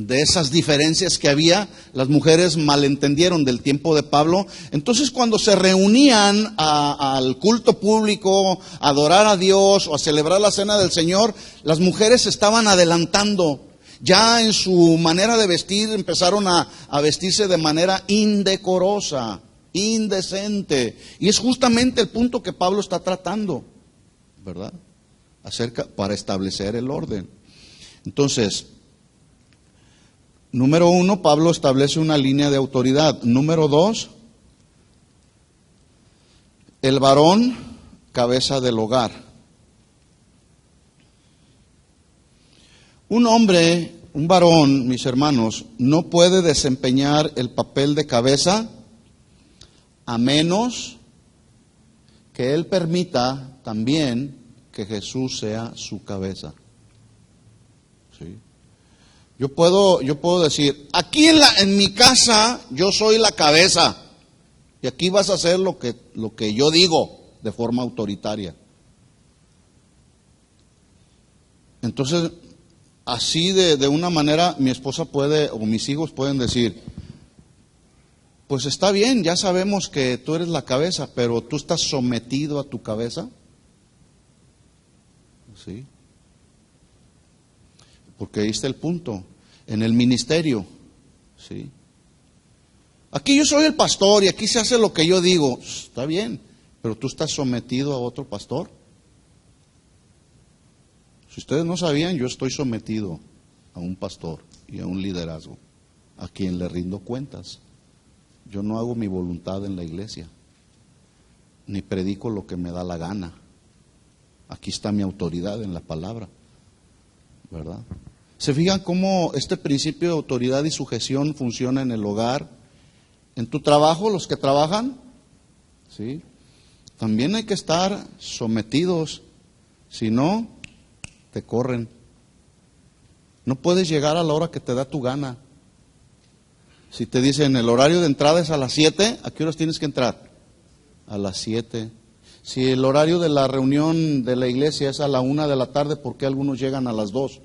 esas diferencias que había. Las mujeres malentendieron del tiempo de Pablo. Entonces, cuando se reunían al culto público, a adorar a Dios o a celebrar la cena del Señor, las mujeres estaban adelantando. Ya en su manera de vestir empezaron a vestirse de manera indecorosa, indecente. Y es justamente el punto que Pablo está tratando, ¿verdad? Para establecer el orden. Entonces, número 1, Pablo establece una línea de autoridad. Número 2, el varón, cabeza del hogar. Un hombre, un varón, mis hermanos, no puede desempeñar el papel de cabeza a menos que él permita también que Jesús sea su cabeza. ¿Sí? Yo puedo decir, aquí en mi casa yo soy la cabeza y aquí vas a hacer lo que yo digo de forma autoritaria. Entonces, así de una manera mi esposa puede o mis hijos pueden decir, pues está bien, ya sabemos que tú eres la cabeza, pero tú estás sometido a tu cabeza. ¿Sí? Porque ahí está el punto, en el ministerio, ¿sí? Aquí yo soy el pastor y aquí se hace lo que yo digo, está bien, pero tú estás sometido a otro pastor. Si ustedes no sabían, yo estoy sometido a un pastor y a un liderazgo, a quien le rindo cuentas. Yo no hago mi voluntad en la iglesia, ni predico lo que me da la gana. Aquí está mi autoridad en la palabra, ¿verdad? ¿Se fijan cómo este principio de autoridad y sujeción funciona en el hogar? En tu trabajo, los que trabajan, ¿sí? También hay que estar sometidos, si no, te corren. No puedes llegar a la hora que te da tu gana. Si te dicen el horario de entrada es a las 7, ¿a qué horas tienes que entrar? A las 7. Si el horario de la reunión de la iglesia es a la 1 de la tarde, ¿por qué algunos llegan a las 2?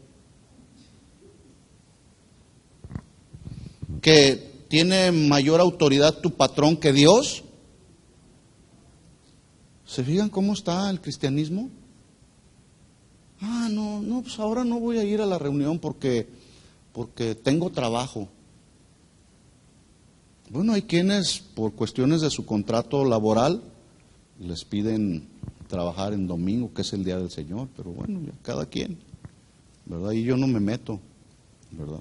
¿Que tiene mayor autoridad tu patrón que Dios? ¿Se fijan cómo está el cristianismo? No, pues ahora no voy a ir a la reunión porque tengo trabajo. Bueno, hay quienes por cuestiones de su contrato laboral les piden trabajar en domingo, que es el día del Señor, pero bueno, ya cada quien, ¿verdad? Y yo no me meto, ¿verdad?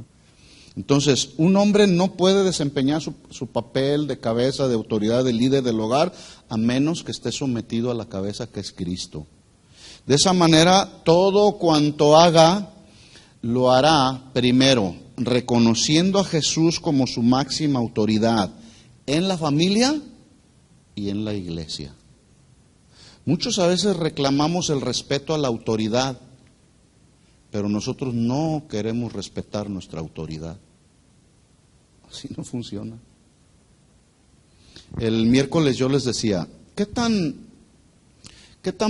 Entonces, un hombre no puede desempeñar su papel de cabeza, de autoridad, de líder del hogar, a menos que esté sometido a la cabeza que es Cristo. De esa manera, todo cuanto haga, lo hará primero, reconociendo a Jesús como su máxima autoridad en la familia y en la iglesia. Muchos a veces reclamamos el respeto a la autoridad, pero nosotros no queremos respetar nuestra autoridad. Así no funciona. El miércoles yo les decía, ¿qué tan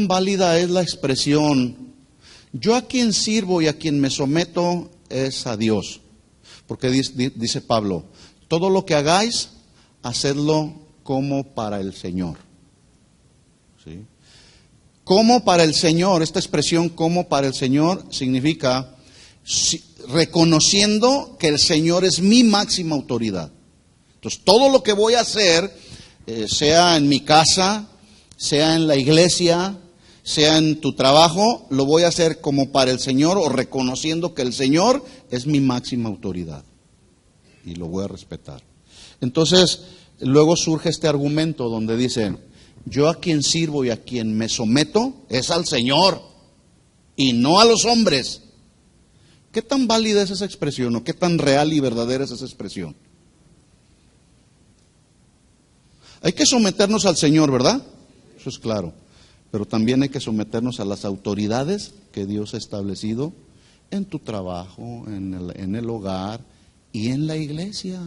válida es la expresión, yo a quien sirvo y a quien me someto es a Dios? Porque dice Pablo, todo lo que hagáis, hacedlo como para el Señor. ¿Sí? Como para el Señor, esta expresión como para el Señor significa reconociendo que el Señor es mi máxima autoridad. Entonces, todo lo que voy a hacer, sea en mi casa, sea en la iglesia, sea en tu trabajo, lo voy a hacer como para el Señor o reconociendo que el Señor es mi máxima autoridad y lo voy a respetar. Entonces, luego surge este argumento donde dicen, yo a quien sirvo y a quien me someto es al Señor y no a los hombres. ¿Qué tan válida es esa expresión o qué tan real y verdadera es esa expresión? Hay que someternos al Señor, ¿verdad? Eso es claro. Pero también hay que someternos a las autoridades que Dios ha establecido en tu trabajo, en el hogar y en la iglesia.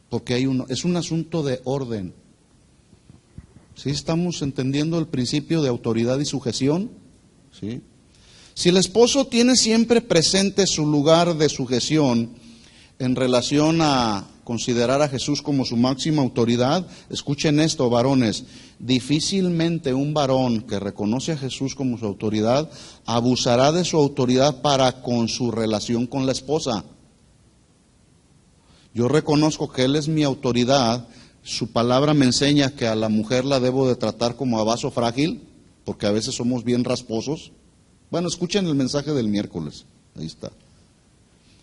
Porque es un asunto de orden. ¿Sí estamos entendiendo el principio de autoridad y sujeción? ¿Sí? Si el esposo tiene siempre presente su lugar de sujeción en relación a considerar a Jesús como su máxima autoridad, escuchen esto, varones, difícilmente un varón que reconoce a Jesús como su autoridad abusará de su autoridad para con su relación con la esposa. Yo reconozco que Él es mi autoridad, su palabra me enseña que a la mujer la debo de tratar como a vaso frágil, porque a veces somos bien rasposos. Bueno, escuchen el mensaje del miércoles, ahí está.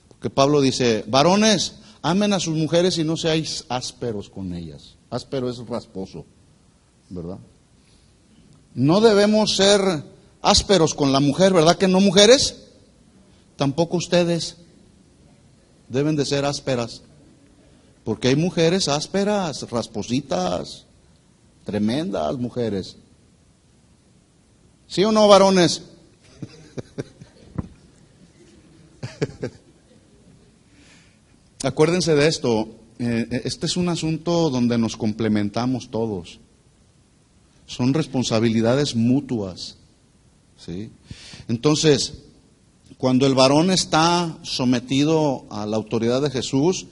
Porque Pablo dice, varones, amen a sus mujeres y no seáis ásperos con ellas. Áspero es rasposo, ¿verdad? No debemos ser ásperos con la mujer, ¿verdad que no, mujeres? Tampoco ustedes deben de ser ásperas. Porque hay mujeres ásperas, raspositas, tremendas mujeres. ¿Sí o no, varones? Acuérdense de esto, este es un asunto donde nos complementamos todos. Son responsabilidades mutuas, ¿sí? Entonces, cuando el varón está sometido a la autoridad de Jesús,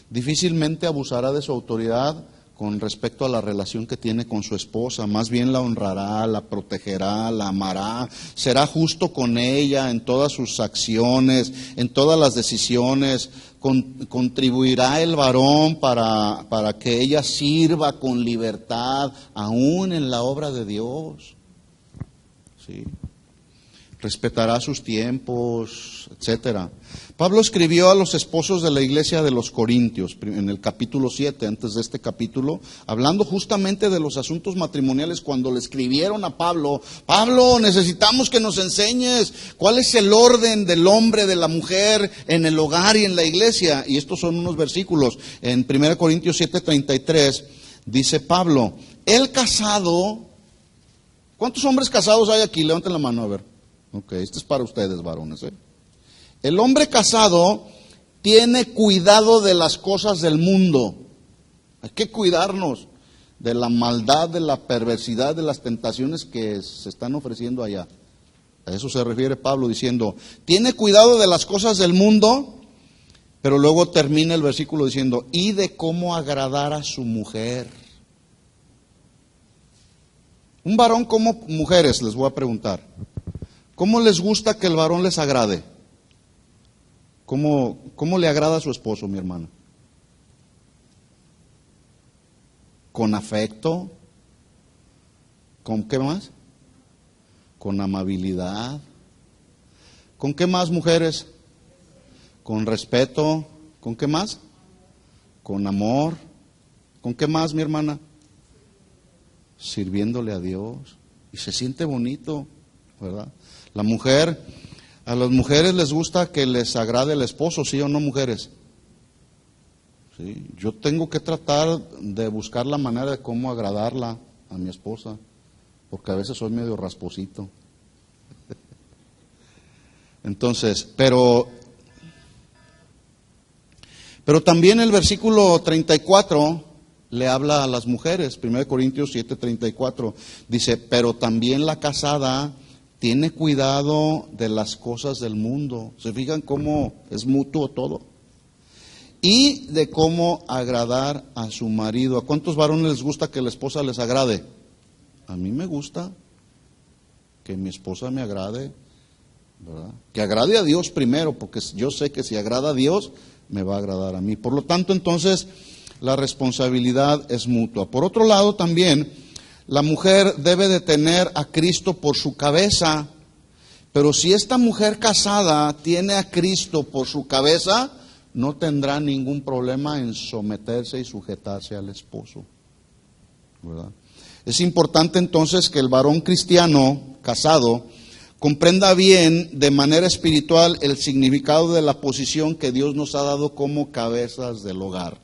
difícilmente abusará de su autoridad con respecto a la relación que tiene con su esposa. Más bien la honrará, la protegerá, la amará, será justo con ella en todas sus acciones, en todas las decisiones. Contribuirá el varón para que ella sirva con libertad, aún en la obra de Dios. ¿Sí? Respetará sus tiempos, etcétera. Pablo escribió a los esposos de la iglesia de los Corintios, en el capítulo 7, antes de este capítulo, hablando justamente de los asuntos matrimoniales, cuando le escribieron a Pablo, Pablo, necesitamos que nos enseñes cuál es el orden del hombre, de la mujer, en el hogar y en la iglesia. Y estos son unos versículos. En 1 Corintios 7:33, dice Pablo, el casado, ¿cuántos hombres casados hay aquí? Levanten la mano, a ver. Ok, esto es para ustedes, varones. El hombre casado tiene cuidado de las cosas del mundo. Hay que cuidarnos de la maldad, de la perversidad, de las tentaciones que se están ofreciendo allá. A eso se refiere Pablo diciendo, tiene cuidado de las cosas del mundo, pero luego termina el versículo diciendo, y de cómo agradar a su mujer. Un varón como mujeres, les voy a preguntar, ¿cómo les gusta que el varón les agrade? ¿Cómo le agrada a su esposo, mi hermana? ¿Con afecto? ¿Con qué más? Con amabilidad. ¿Con qué más, mujeres? Con respeto. ¿Con qué más? Con amor. ¿Con qué más, mi hermana? Sirviéndole a Dios. Y se siente bonito, ¿verdad? La mujer, a las mujeres les gusta que les agrade el esposo, ¿sí o no, mujeres? ¿Sí? Yo tengo que tratar de buscar la manera de cómo agradarla a mi esposa, porque a veces soy medio rasposito. Entonces, pero también el versículo 34 le habla a las mujeres, 1 Corintios 7:34, dice, pero también la casada tiene cuidado de las cosas del mundo. ¿Se fijan cómo es mutuo todo? Y de cómo agradar a su marido. ¿A cuántos varones les gusta que la esposa les agrade? A mí me gusta que mi esposa me agrade, ¿verdad? Que agrade a Dios primero, porque yo sé que si agrada a Dios, me va a agradar a mí. Por lo tanto, entonces, la responsabilidad es mutua. Por otro lado, también, la mujer debe de tener a Cristo por su cabeza, pero si esta mujer casada tiene a Cristo por su cabeza, no tendrá ningún problema en someterse y sujetarse al esposo, ¿verdad? Es importante entonces que el varón cristiano casado comprenda bien de manera espiritual el significado de la posición que Dios nos ha dado como cabezas del hogar.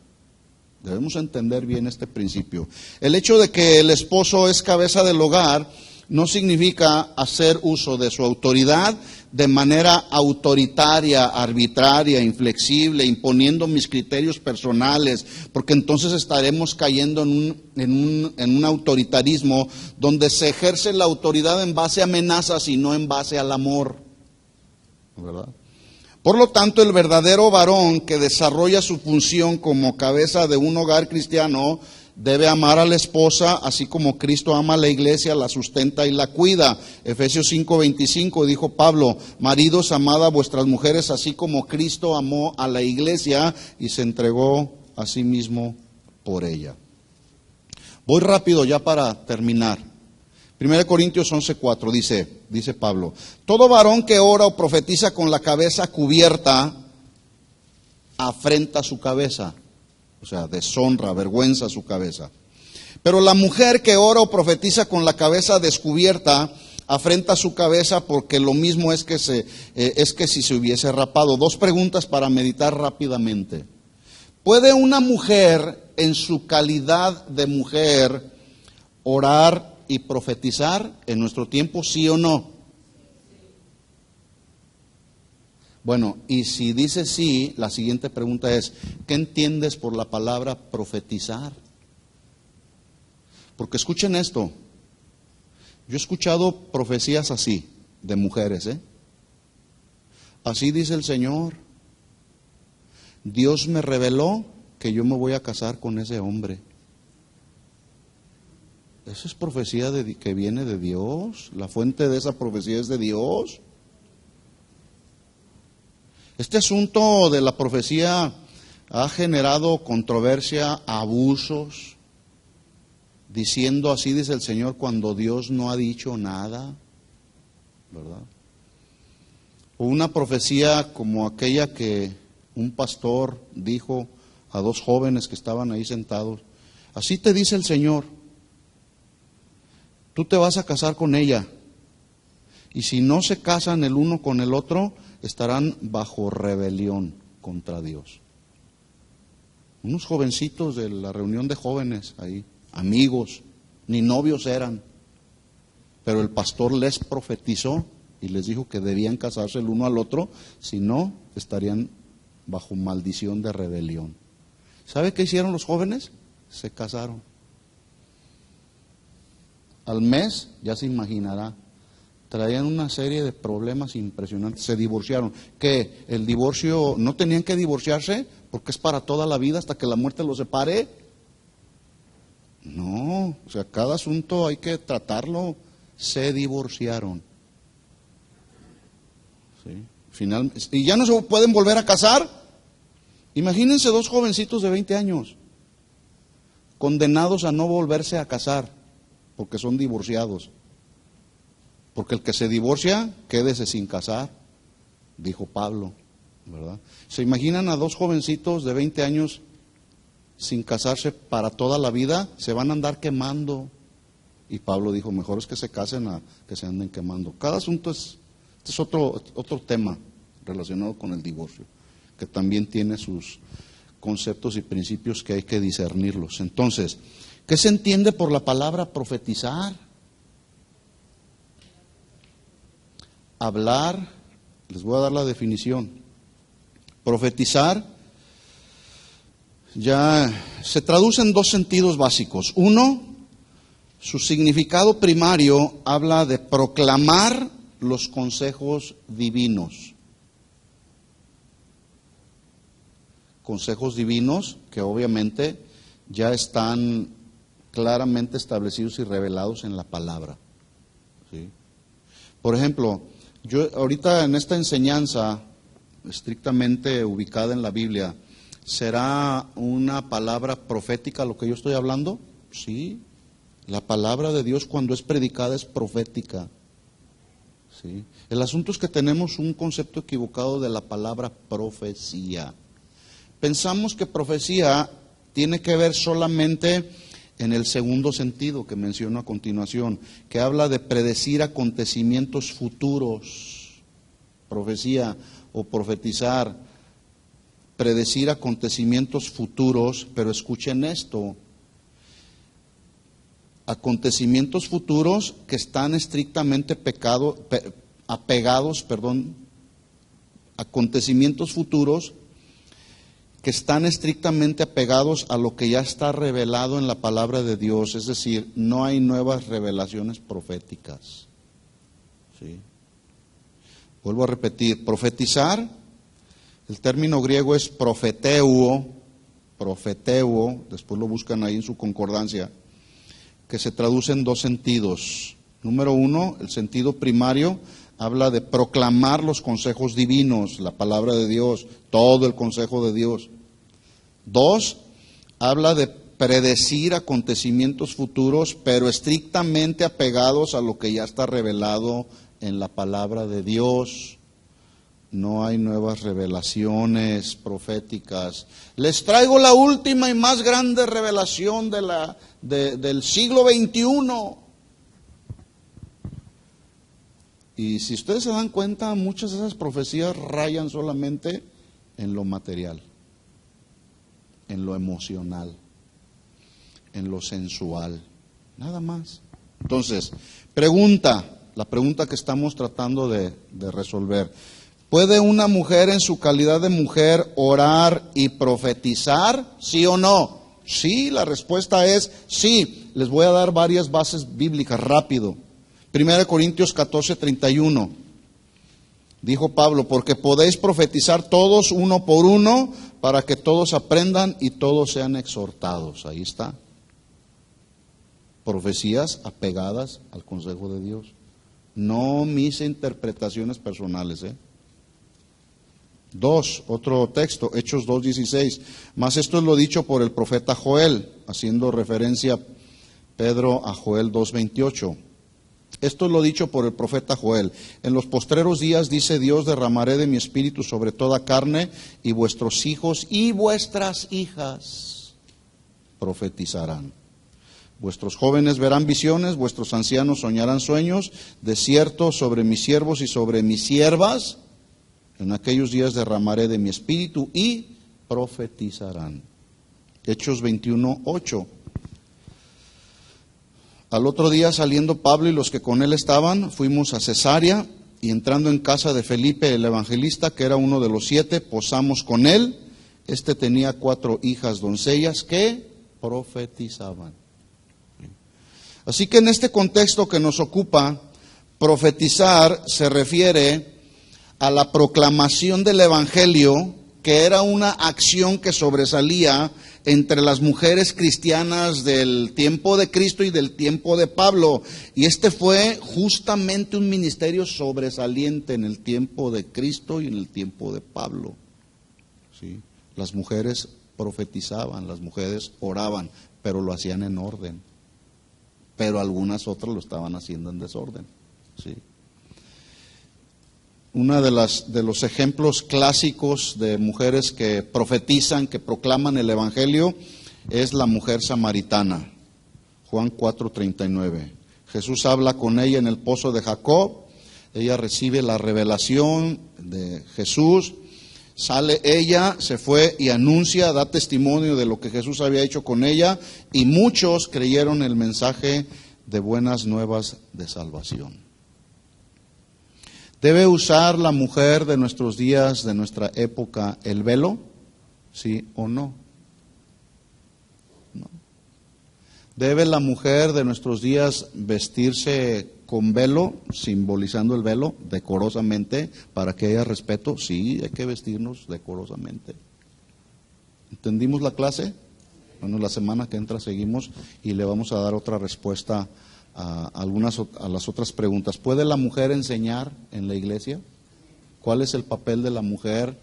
Debemos entender bien este principio. El hecho de que el esposo es cabeza del hogar no significa hacer uso de su autoridad de manera autoritaria, arbitraria, inflexible, imponiendo mis criterios personales, porque entonces estaremos cayendo en un autoritarismo donde se ejerce la autoridad en base a amenazas y no en base al amor, ¿verdad? Por lo tanto, el verdadero varón que desarrolla su función como cabeza de un hogar cristiano debe amar a la esposa, así como Cristo ama a la iglesia, la sustenta y la cuida. Efesios 5:25 dijo Pablo: maridos, amad a vuestras mujeres, así como Cristo amó a la iglesia y se entregó a sí mismo por ella. Voy rápido ya para terminar. 1 Corintios 11:4 dice Pablo: todo varón que ora o profetiza con la cabeza cubierta afrenta su cabeza. O sea, deshonra, avergüenza su cabeza. Pero la mujer que ora o profetiza con la cabeza descubierta afrenta su cabeza, porque lo mismo es que si se hubiese rapado. Dos preguntas para meditar rápidamente. ¿Puede una mujer, en su calidad de mujer, orar y profetizar en nuestro tiempo, sí o no? Bueno, y si dice sí, la siguiente pregunta es: ¿qué entiendes por la palabra profetizar? Porque escuchen esto, yo he escuchado profecías así, de mujeres, Así dice el Señor: Dios me reveló que yo me voy a casar con ese hombre. Eso es profecía que viene de Dios. La fuente de esa profecía es de Dios. Este asunto de la profecía ha generado controversia, abusos, diciendo así dice el Señor cuando Dios no ha dicho nada, ¿verdad? O una profecía como aquella que un pastor dijo a dos jóvenes que estaban ahí sentados: así te dice el Señor, tú te vas a casar con ella, y si no se casan el uno con el otro, estarán bajo rebelión contra Dios. Unos jovencitos de la reunión de jóvenes ahí, amigos, ni novios eran, pero el pastor les profetizó y les dijo que debían casarse el uno al otro, si no, estarían bajo maldición de rebelión. ¿Sabe qué hicieron los jóvenes? Se casaron. Al mes, ya se imaginará, traían una serie de problemas impresionantes, se divorciaron. ¿Qué? ¿El divorcio no tenían que divorciarse porque es para toda la vida hasta que la muerte los separe? No, o sea, cada asunto hay que tratarlo. Se divorciaron. ¿Sí? Y ya no se pueden volver a casar. Imagínense dos jovencitos de 20 años condenados a no volverse a casar porque son divorciados. Porque el que se divorcia, quédese sin casar, dijo Pablo, ¿verdad? ¿Se imaginan a dos jovencitos de 20 años sin casarse para toda la vida? Se van a andar quemando. Y Pablo dijo: mejor es que se casen a que se anden quemando. Cada asunto este es otro tema relacionado con el divorcio, que también tiene sus conceptos y principios que hay que discernirlos. Entonces, ¿qué se entiende por la palabra profetizar? Hablar, les voy a dar la definición. Profetizar ya se traduce en dos sentidos básicos. Uno, su significado primario habla de proclamar los consejos divinos. Consejos divinos que obviamente ya están claramente establecidos y revelados en la palabra. ¿Sí? Por ejemplo, yo ahorita en esta enseñanza estrictamente ubicada en la Biblia, ¿será una palabra profética lo que yo estoy hablando? Sí, la palabra de Dios cuando es predicada es profética. Sí. El asunto es que tenemos un concepto equivocado de la palabra profecía. Pensamos que profecía tiene que ver solamente en el segundo sentido que menciono a continuación, que habla de predecir acontecimientos futuros. Profecía o profetizar, predecir acontecimientos futuros, pero escuchen esto. acontecimientos futuros que están estrictamente acontecimientos futuros que están estrictamente apegados a lo que ya está revelado en la palabra de Dios, es decir, no hay nuevas revelaciones proféticas. ¿Sí? Vuelvo a repetir, profetizar, el término griego es profeteuo, después lo buscan ahí en su concordancia, que se traduce en dos sentidos. Número uno, el sentido primario habla de proclamar los consejos divinos, la palabra de Dios, todo el consejo de Dios. Dos, habla de predecir acontecimientos futuros, pero estrictamente apegados a lo que ya está revelado en la palabra de Dios. No hay nuevas revelaciones proféticas. Les traigo la última y más grande revelación del siglo XXI. Y si ustedes se dan cuenta, muchas de esas profecías rayan solamente en lo material, en lo emocional, en lo sensual, nada más. Entonces, la pregunta que estamos tratando de resolver. ¿Puede una mujer en su calidad de mujer orar y profetizar? ¿Sí o no? Sí, la respuesta es sí. Les voy a dar varias bases bíblicas rápido. 1 Corintios 14:31. Dijo Pablo, porque podéis profetizar todos uno por uno, para que todos aprendan y todos sean exhortados. Ahí está. Profecías apegadas al consejo de Dios. No mis interpretaciones personales, Dos, otro texto, Hechos 2:16. Mas esto es lo dicho por el profeta Joel, haciendo referencia Pedro a Joel 2:28. Esto es lo dicho por el profeta Joel. En los postreros días, dice Dios, derramaré de mi espíritu sobre toda carne, y vuestros hijos y vuestras hijas profetizarán. Vuestros jóvenes verán visiones, vuestros ancianos soñarán sueños. De cierto, sobre mis siervos y sobre mis siervas, en aquellos días derramaré de mi espíritu y profetizarán. Hechos 21:8. Al otro día, saliendo Pablo y los que con él estaban, fuimos a Cesarea, y entrando en casa de Felipe el evangelista, que era uno de los 7, posamos con él. Este tenía 4 hijas doncellas que profetizaban. Así que en este contexto que nos ocupa, profetizar se refiere a la proclamación del evangelio, que era una acción que sobresalía entre las mujeres cristianas del tiempo de Cristo y del tiempo de Pablo. Y este fue justamente un ministerio sobresaliente en el tiempo de Cristo y en el tiempo de Pablo. ¿Sí? Las mujeres profetizaban, las mujeres oraban, pero lo hacían en orden. Pero algunas otras lo estaban haciendo en desorden. ¿Sí? Uno de los ejemplos clásicos de mujeres que profetizan, que proclaman el evangelio, es la mujer samaritana. Juan 4:39. Jesús habla con ella en el pozo de Jacob. Ella recibe la revelación de Jesús. Sale ella, se fue y anuncia, da testimonio de lo que Jesús había hecho con ella, y muchos creyeron el mensaje de buenas nuevas de salvación. ¿Debe usar la mujer de nuestros días, de nuestra época, el velo? ¿Sí o no? No. ¿Debe la mujer de nuestros días vestirse con velo, simbolizando el velo, decorosamente, para que haya respeto? Sí, hay que vestirnos decorosamente. ¿Entendimos la clase? Bueno, la semana que entra seguimos y le vamos a dar otra respuesta a las otras preguntas. ¿Puede la mujer enseñar en la iglesia? ¿Cuál es el papel de la mujer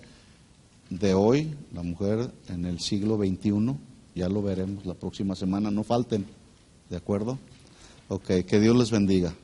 de hoy, la mujer en el siglo XXI? Ya lo veremos la próxima semana, no falten, ¿de acuerdo? Ok, que Dios les bendiga.